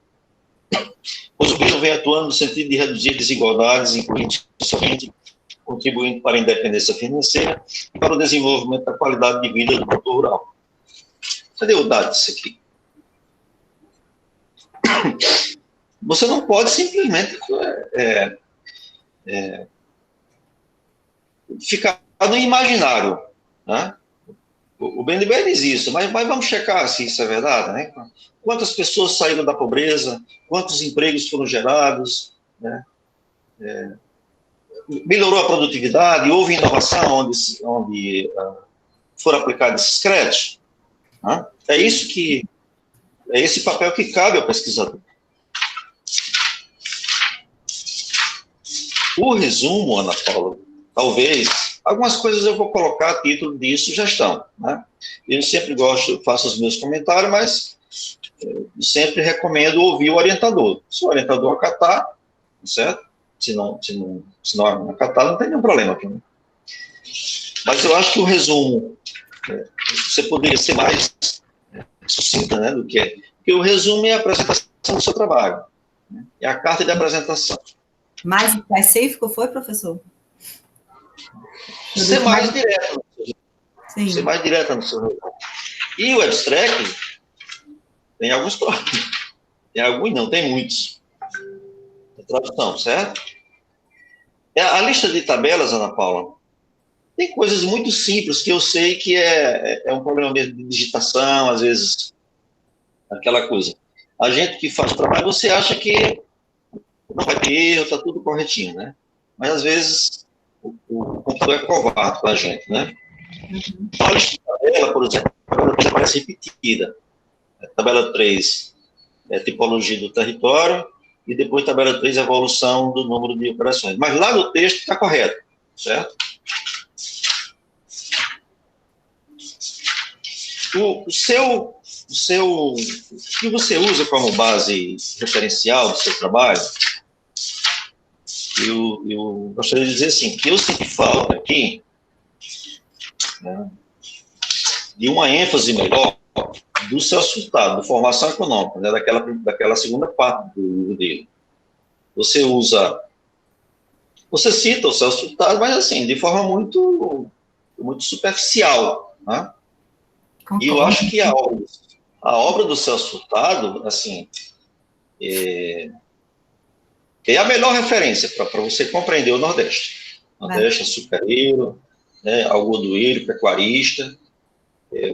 pois o governo vem atuando no sentido de reduzir desigualdades, incluindo socialmente, contribuindo para a independência financeira e para o desenvolvimento da qualidade de vida do produtor rural. Cadê o dado disso aqui? Você não pode simplesmente ficar no imaginário, né? O BNDES diz isso, mas vamos checar se isso é verdade, né? Quantas pessoas saíram da pobreza, quantos empregos foram gerados, né? Melhorou a produtividade, houve inovação onde foram aplicados esses créditos, né? É esse papel que cabe ao pesquisador. O resumo, Ana Paula, talvez, algumas coisas eu vou colocar a título de sugestão, né? Eu sempre faço os meus comentários, mas sempre recomendo ouvir o orientador. Se o orientador acatar, certo? Se não acatar, não tem nenhum problema aqui, né? Mas eu acho que o resumo, você poderia ser mais sucinta, né, do que é. Porque o resumo é a apresentação do seu trabalho, né? É a carta de apresentação. Mais específico foi, professor? Ser mais direto. Sim. Ser mais direta no seu resumo. E o abstract tem alguns problemas. Tem alguns, não, tem muitos. A tradução, certo? A lista de tabelas, Ana Paula, tem coisas muito simples que eu sei que é um problema mesmo de digitação, às vezes, aquela coisa. A gente que faz o trabalho, você acha que não vai ter erro, está tudo corretinho, né? Mas, às vezes, o computador é covarde com a gente, né? A lista de tabela, por exemplo, a tabela 3 aparece repetida. A tabela 3 é tipologia do território, e depois tabela 3 é evolução do número de operações. Mas lá no texto está correto, certo? O que você usa como base referencial do seu trabalho, eu gostaria de dizer assim, que eu sinto falta aqui, né, de uma ênfase melhor do Celso Furtado, de formação econômica, né, daquela segunda parte do livro dele. Você cita o Celso Furtado, mas assim, de forma muito superficial, né? E eu acho que a obra do Celso Furtado, assim, é a melhor referência para você compreender o Nordeste. Nordeste, açucareiro, né, algodoeiro, pecuarista.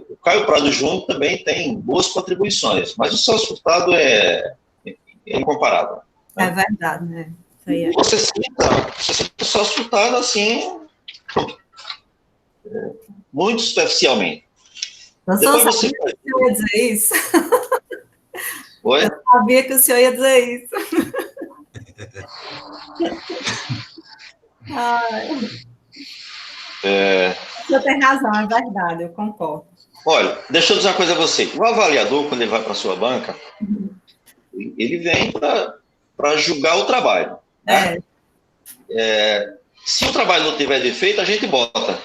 O Caio Prado Júnior também tem boas contribuições, mas o Celso Furtado é incomparável. Né? É verdade, né? Você cita o Celso Furtado, assim, muito superficialmente. Eu sabia que o senhor ia dizer isso. Oi? Eu sabia que o senhor ia dizer isso. O senhor tem razão, é verdade, eu concordo. Olha, deixa eu dizer uma coisa a você. O avaliador, quando ele vai para a sua banca, ele vem para julgar o trabalho. Né? Se o trabalho não tiver defeito, a gente bota.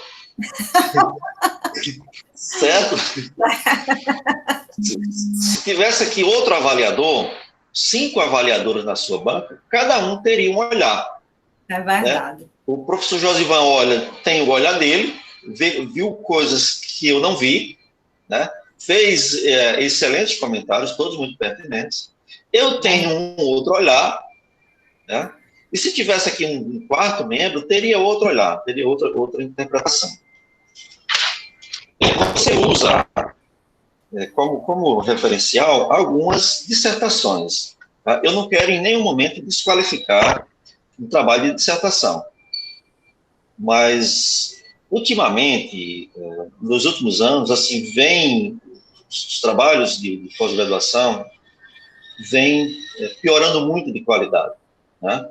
Certo? Se tivesse aqui outro avaliador, 5 avaliadores na sua banca, cada um teria um olhar. É verdade. Né? O professor Josivan tem o olhar dele, viu coisas que eu não vi, né? Fez excelentes comentários, todos muito pertinentes. Eu tenho um outro olhar, né? E se tivesse aqui um quarto membro, teria outro olhar, teria outra interpretação. Você usa como referencial algumas dissertações. Tá? Eu não quero em nenhum momento desqualificar o trabalho de dissertação, mas ultimamente, nos últimos anos, assim, os trabalhos de pós-graduação vêm piorando muito de qualidade, né?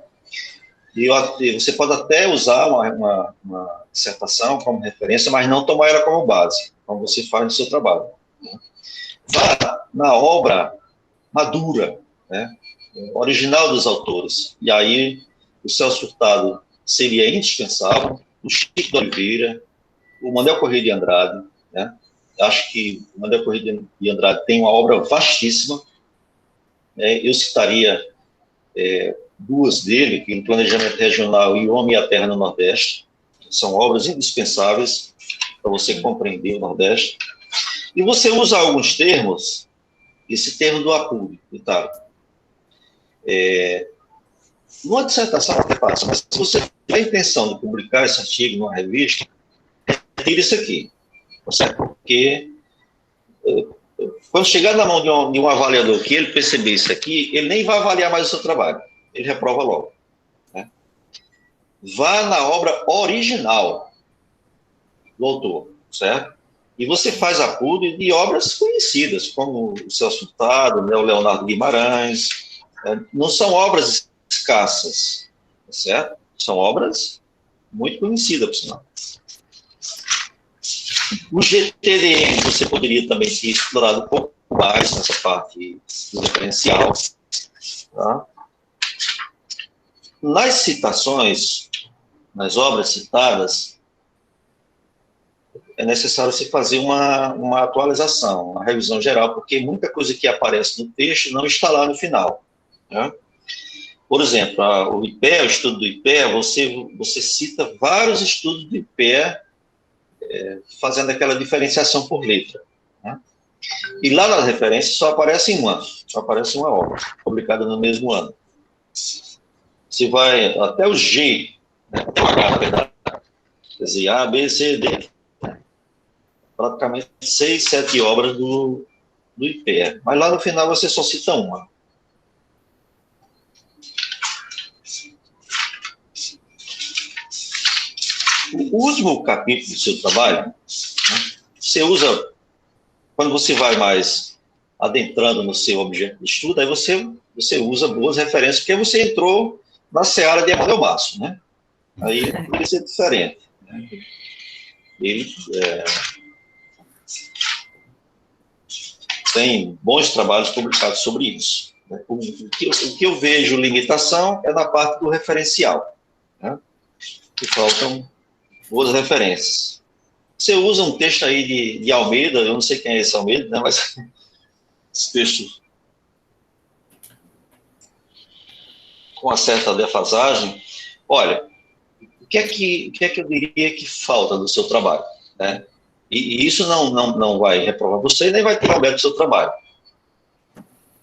E você pode até usar uma dissertação como referência, mas não tomar ela como base, como você faz no seu trabalho. Né? Vá na obra madura, né? Original dos autores. E aí, o Celso Furtado seria indispensável, o Chico de Oliveira, o Manuel Corrêa de Andrade. Né? Acho que o Manuel Corrêa de Andrade tem uma obra vastíssima. Eu citaria 2 dele, que é o Planejamento Regional e O Homem e a Terra no Nordeste. São obras indispensáveis para você compreender o Nordeste. E você usa alguns termos, esse termo do apuro, tá? Numa dissertação até passa, mas se você tem a intenção de publicar esse artigo numa revista, tira isso aqui. certo? Porque quando chegar na mão de um avaliador que ele perceber isso aqui, ele nem vai avaliar mais o seu trabalho, ele reprova logo. Né? Vá na obra original do autor, certo? E você faz apuro de obras conhecidas, como o Celso Furtado, o Leonardo Guimarães. Não são obras escassas, certo? São obras muito conhecidas, por sinal. O GTDM você poderia também ter explorado um pouco mais nessa parte do referencial. Tá? Nas citações, nas obras citadas, é necessário se fazer uma atualização, uma revisão geral, porque muita coisa que aparece no texto não está lá no final. Né? Por exemplo, o IPEA, o estudo do IPEA, você cita vários estudos do IPEA, fazendo aquela diferenciação por letra. Né? E lá nas referências só aparece uma obra, publicada no mesmo ano. Você vai até o G, né? Até o H, na verdade. Quer dizer, A, B, C, D. Praticamente 6, 7 obras do IPEA. Mas lá no final você só cita uma. O último capítulo do seu trabalho, né, você usa, quando você vai mais adentrando no seu objeto de estudo, aí você usa boas referências, porque você entrou na seara de Emanuel Márcio, né? Aí poderia ser diferente. Né? Ele tem bons trabalhos publicados sobre isso. Né? O que eu vejo limitação é na parte do referencial, né? Que faltam boas referências. Você usa um texto aí de Almeida, eu não sei quem é esse Almeida, né? Mas esse texto com uma certa defasagem. Olha, o que é que eu diria que falta do seu trabalho, né? E isso não vai reprovar você, nem vai tirar o mérito do seu trabalho.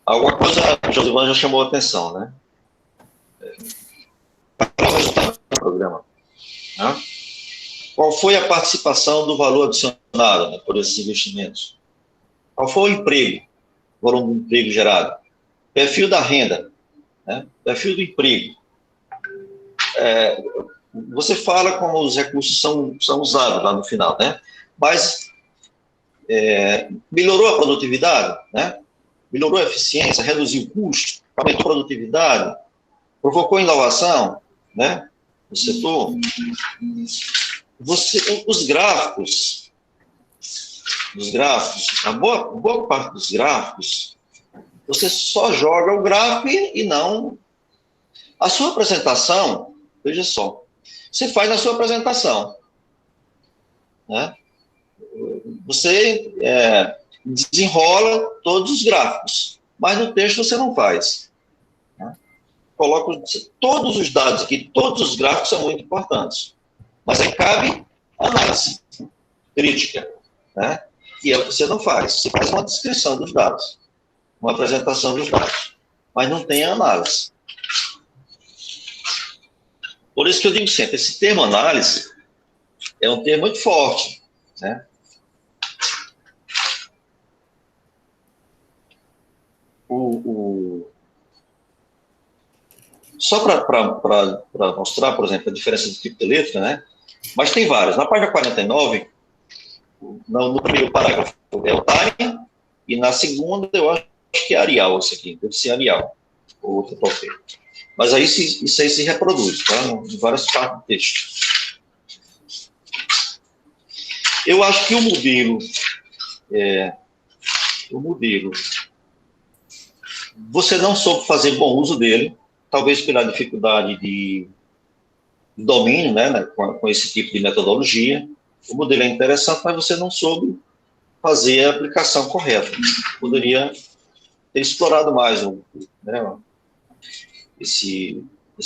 Alguma coisa, o Josivan já chamou a atenção, né? No programa. Né? Qual foi a participação do valor adicionado, né, por esses investimentos? Qual foi o emprego, o volume do emprego gerado? Perfil da renda, né? Perfil do emprego. Você fala como os recursos são usados lá no final, né? Mas melhorou a produtividade, né? Melhorou a eficiência, reduziu o custo, aumentou a produtividade, provocou inovação, né? No setor. Os gráficos, a boa parte dos gráficos, você só joga o gráfico e não... A sua apresentação, veja só, você faz a sua apresentação, né? Você desenrola todos os gráficos, mas no texto você não faz. Né? Coloca todos os dados aqui, todos os gráficos são muito importantes, mas aí cabe análise crítica, né? E é o que você não faz. Você faz uma descrição dos dados, uma apresentação dos dados, mas não tem análise. Por isso que eu digo sempre, esse termo análise é um termo muito forte, né? Só para mostrar, por exemplo, a diferença de tipo de letra, né? Mas tem várias. Na página 49, no primeiro parágrafo é o time, e na segunda eu acho que é Arial, isso aqui, deve ser Arial, ou outro qualquer. Mas aí isso aí se reproduz, tá? Em várias partes do texto. Eu acho que o modelo, você não soube fazer bom uso dele, talvez pela dificuldade de domínio, né, com esse tipo de metodologia. O modelo é interessante, mas você não soube fazer a aplicação correta. Poderia ter explorado mais, né, esse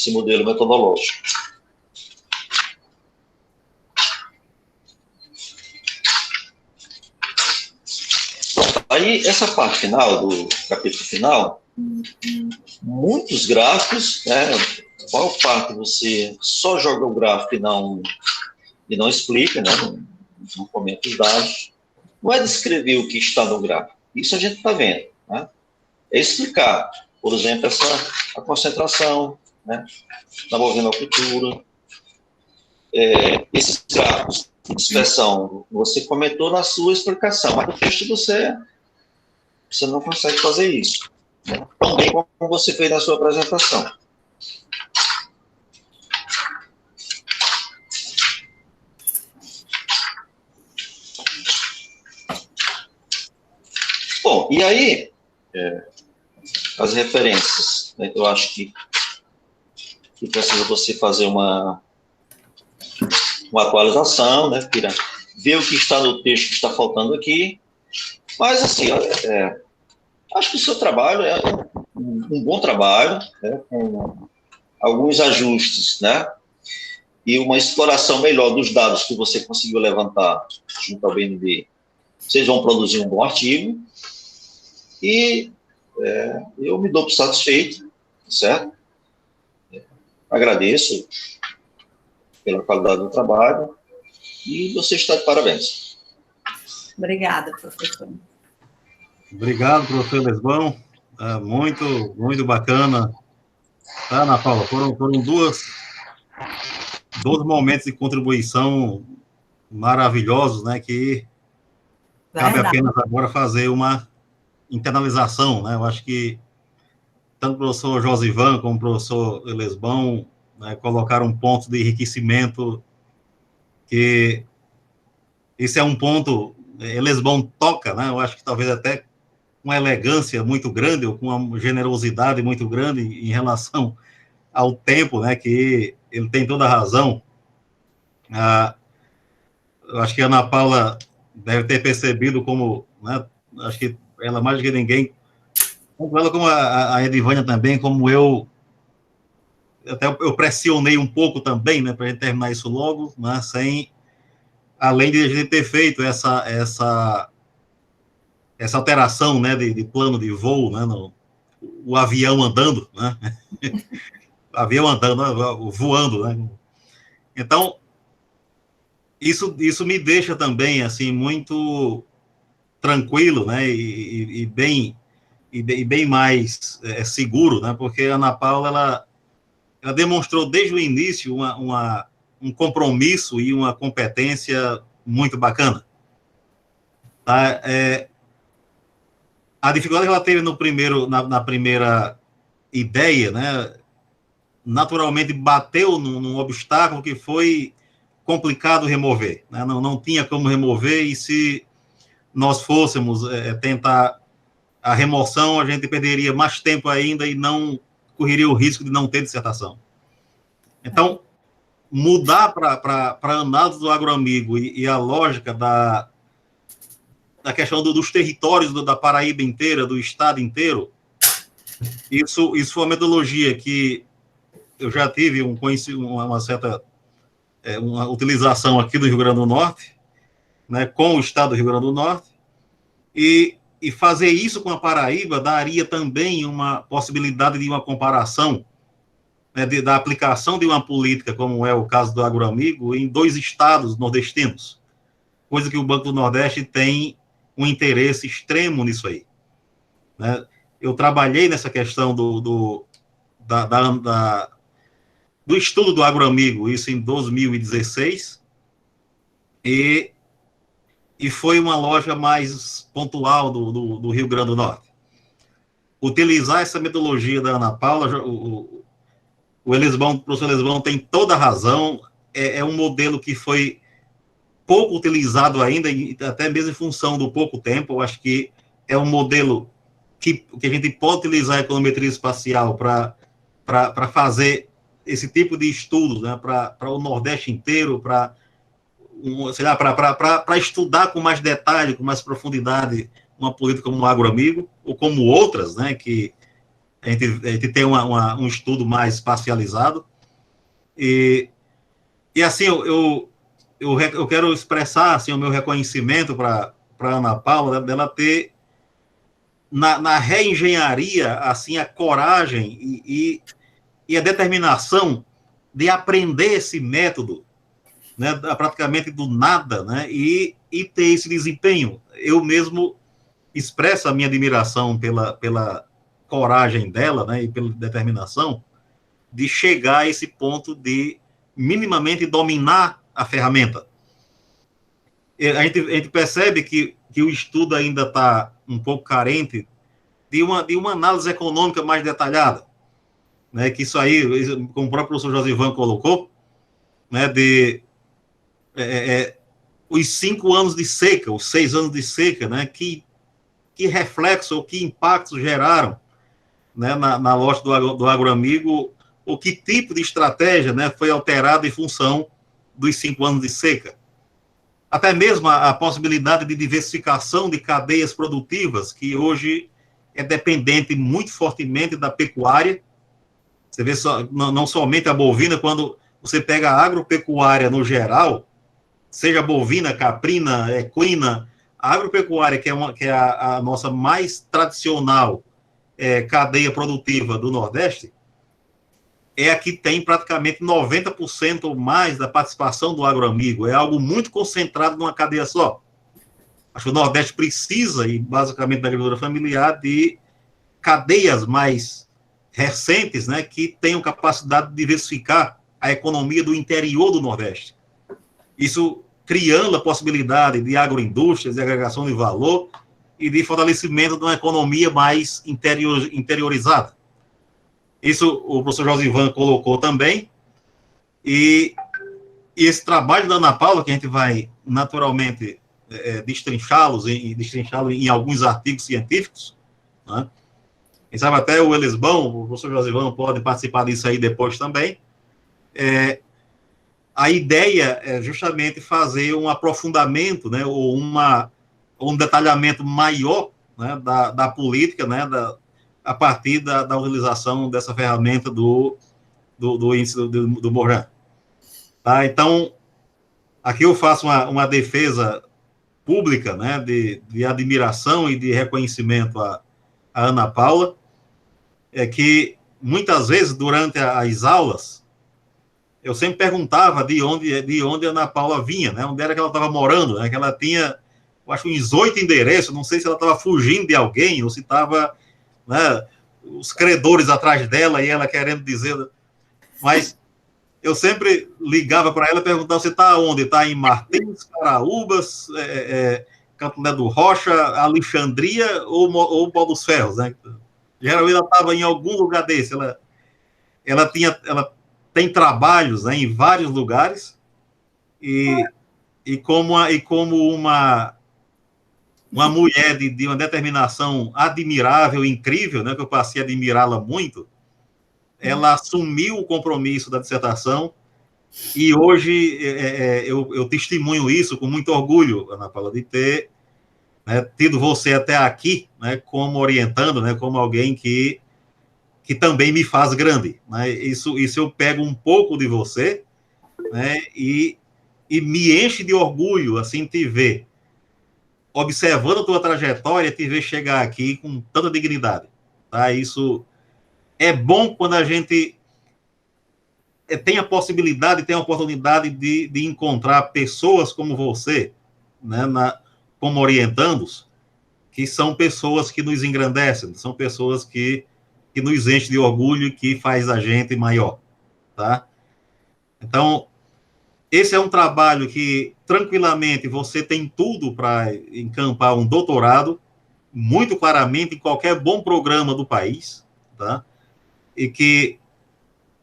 modelo metodológico. Aí, essa parte final, do capítulo final, muitos gráficos, né, a maior parte você só joga o gráfico e não explica, né, não comenta os dados. não é descrever o que está no gráfico. Isso a gente está vendo, né? É explicar, por exemplo, a concentração, né, da bovinocultura, esses gráficos de dispersão, você comentou na sua explicação, mas no texto você não consegue fazer isso, né? Tão bem como você fez na sua apresentação. Bom, e aí, as referências, né, eu acho que precisa você fazer uma atualização, né, ver o que está no texto que está faltando aqui, mas, assim, acho que o seu trabalho é um bom trabalho, né, com alguns ajustes, né, e uma exploração melhor dos dados que você conseguiu levantar junto ao BNB. Vocês vão produzir um bom artigo, e eu me dou por satisfeito, certo? Agradeço pela qualidade do trabalho e você está de parabéns. Obrigada, professor. Obrigado, professor Lesbão. Muito, muito bacana. Tá, Ana Paula? Foram dois momentos de contribuição maravilhosos, né? Que cabe apenas agora fazer uma internalização, né? Eu acho que tanto o professor Josivan como o professor Lesbão, né, colocaram um ponto de enriquecimento que esse é um ponto, Lesbão toca, né? Eu acho que talvez até com uma elegância muito grande, ou com uma generosidade muito grande em relação ao tempo, né? Que ele tem toda a razão. Eu acho que a Ana Paula deve ter percebido como, né? Acho que ela mais do que ninguém, tanto ela como a Edivânia também, como eu pressionei um pouco também, né, para a gente terminar isso logo, né, além de a gente ter feito essa alteração, né, de plano de voo, né, o avião andando, né, o avião andando, voando, né. Então, isso me deixa também, assim, muito tranquilo, né, e bem mais seguro, né, porque a Ana Paula, ela demonstrou desde o início um compromisso e uma competência muito bacana. Tá? A dificuldade que ela teve na primeira ideia, né, naturalmente bateu num obstáculo que foi complicado remover, né? Não tinha como remover, e se nós fôssemos tentar a remoção, a gente perderia mais tempo ainda e não correria o risco de não ter dissertação. Então, mudar para a análise do agroamigo e a lógica da questão dos territórios da Paraíba inteira, do estado inteiro, isso foi uma metodologia que eu já tive uma certa uma utilização aqui do Rio Grande do Norte, né, com o estado do Rio Grande do Norte, e fazer isso com a Paraíba daria também uma possibilidade de uma comparação, né, da aplicação de uma política, como é o caso do agroamigo, em 2 estados nordestinos, coisa que o Banco do Nordeste tem um interesse extremo nisso aí, né? Eu trabalhei nessa questão do estudo do agroamigo, isso em 2016, e foi uma loja mais pontual do Rio Grande do Norte. Utilizar essa metodologia da Ana Paula, o professor Elisbão tem toda a razão, é um modelo que foi pouco utilizado ainda, até mesmo em função do pouco tempo. Eu acho que é um modelo que a gente pode utilizar a econometria espacial para fazer esse tipo de estudos, né, para o Nordeste inteiro, para estudar com mais detalhe, com mais profundidade, uma política como o agroamigo, ou como outras, né, que a gente tem um estudo mais espacializado. E assim, eu quero expressar, assim, o meu reconhecimento para a Ana Paula, dela ter, na reengenharia, assim, a coragem e a determinação de aprender esse método, né, praticamente do nada, né, e ter esse desempenho. eu mesmo expresso a minha admiração pela coragem dela, né, e pela determinação de chegar a esse ponto de minimamente dominar a ferramenta. A gente percebe que o estudo ainda está um pouco carente de uma análise econômica mais detalhada, né, que isso aí, como o próprio professor Josivan colocou, né, os 5 anos de seca, os 6 anos de seca, né, que reflexo ou que impactos geraram, né, na loja do Agroamigo, ou que tipo de estratégia, né, foi alterada em função dos 5 anos de seca. Até mesmo a possibilidade de diversificação de cadeias produtivas, que hoje é dependente muito fortemente da pecuária. Você vê não somente a bovina, quando você pega a agropecuária no geral, seja bovina, caprina, equina, a agropecuária, que é a nossa mais tradicional cadeia produtiva do Nordeste, é a que tem praticamente 90% ou mais da participação do agroamigo. É algo muito concentrado numa cadeia só. Acho que o Nordeste precisa, e basicamente da agricultura familiar, de cadeias mais recentes, né, que tenham capacidade de diversificar a economia do interior do Nordeste. Isso criando a possibilidade de agroindústrias, de agregação de valor e de fortalecimento de uma economia mais interiorizada. Isso o professor Josivan colocou também, e esse trabalho da Ana Paula, que a gente vai naturalmente destrinchá-lo em alguns artigos científicos, né? Quem sabe até o Elisbão, o professor Josivan pode participar disso aí depois também. A ideia é justamente fazer um aprofundamento, né, ou um detalhamento maior, né, da política, né, a partir da utilização dessa ferramenta do índice do Morin. Tá? Então, aqui eu faço uma defesa pública, né, de admiração e de reconhecimento a Ana Paula, que muitas vezes durante as aulas eu sempre perguntava de onde a Ana Paula vinha, né, onde era que ela estava morando, né, que ela tinha, eu acho, uns 8 endereços, não sei se ela estava fugindo de alguém ou se estava, né, os credores atrás dela e ela querendo dizer, mas eu sempre ligava para ela e perguntava: você está onde? Está em Martins, Caraúbas, Canto do Rocha, Alexandria ou Pau dos Ferros, né? Geralmente ela estava em algum lugar desse. Ela tem trabalhos, né, em vários lugares e como uma mulher de uma determinação admirável, incrível, né, que eu passei a admirá-la muito, ela assumiu o compromisso da dissertação e hoje eu testemunho isso com muito orgulho, Ana Paula, de ter, né, tido você até aqui, né, como orientando, né, como alguém que também me faz grande, né? Isso eu pego um pouco de você, né, e me enche de orgulho, assim, te ver, observando a tua trajetória, te ver chegar aqui com tanta dignidade, tá? Isso é bom quando a gente tem a possibilidade, tem a oportunidade de encontrar pessoas como você, né, como orientandos, que são pessoas que nos engrandecem, são pessoas que nos enchem de orgulho e que faz a gente maior, tá? Então, esse é um trabalho que, tranquilamente, você tem tudo para encampar um doutorado, muito claramente, em qualquer bom programa do país, tá? E que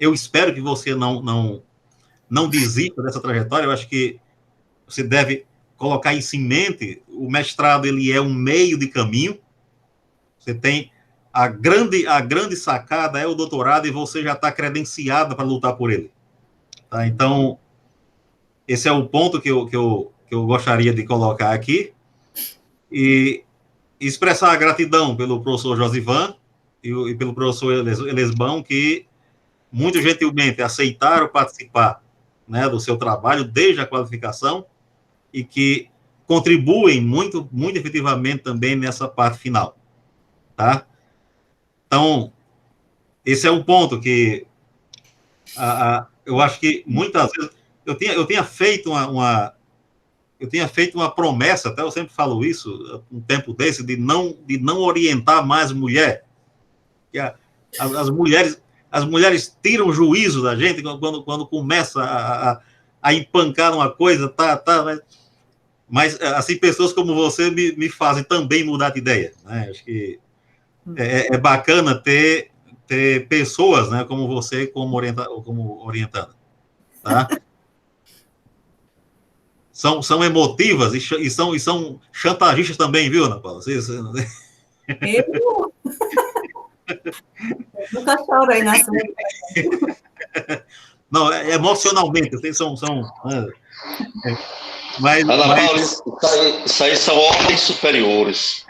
eu espero que você não desista dessa trajetória. Eu acho que você deve colocar isso em mente. O mestrado, ele é um meio de caminho. Você tem a grande sacada é o doutorado e você já está credenciada para lutar por ele. Tá? Então, esse é o ponto que eu gostaria de colocar aqui e expressar a gratidão pelo professor Josivan e pelo professor Elisbão, que muito gentilmente aceitaram participar, né, do seu trabalho desde a qualificação e que contribuem muito, muito efetivamente também nessa parte final, tá? Então, esse é um ponto que eu acho que muitas vezes eu tinha feito eu tinha feito uma promessa, até eu sempre falo isso, um tempo desse, de não orientar mais mulher. Que as mulheres tiram juízo da gente quando começa a empancar uma coisa, mas assim, pessoas como você me fazem também mudar de ideia, né? Acho que é bacana ter pessoas, né, como você, como orientando, tá? São emotivas e são chantagistas também, viu, Ana Paula? Eu nunca chorei na sua. Não, emocionalmente, vocês são mas Ana Paula, isso aí são ordens superiores.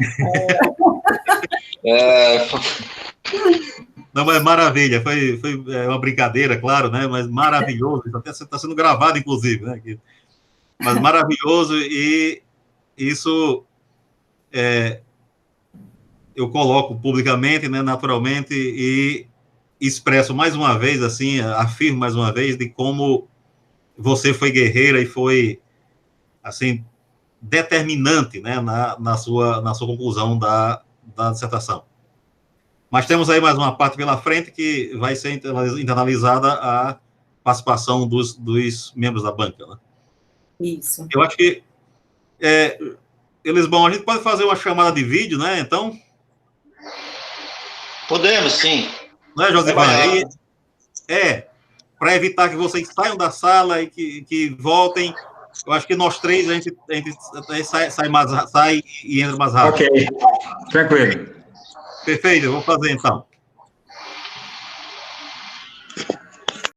Não, mas maravilha, foi uma brincadeira, claro, né? Mas maravilhoso, até está sendo gravado, inclusive, né? Mas maravilhoso, e isso eu coloco publicamente, né, naturalmente, e expresso mais uma vez, assim, afirmo mais uma vez, de como você foi guerreira e foi, assim, determinante, né, na sua conclusão da dissertação. Mas temos aí mais uma parte pela frente que vai ser internalizada a participação dos membros da banca, né? Isso. Eu acho que, Elisbão, a gente pode fazer uma chamada de vídeo, né, então? Podemos, sim. Não é, Josivan? Para evitar que vocês saiam da sala e que voltem, eu acho que nós três, a gente sai e entra mais rápido. Ok, tranquilo. Perfeito, eu vou fazer então.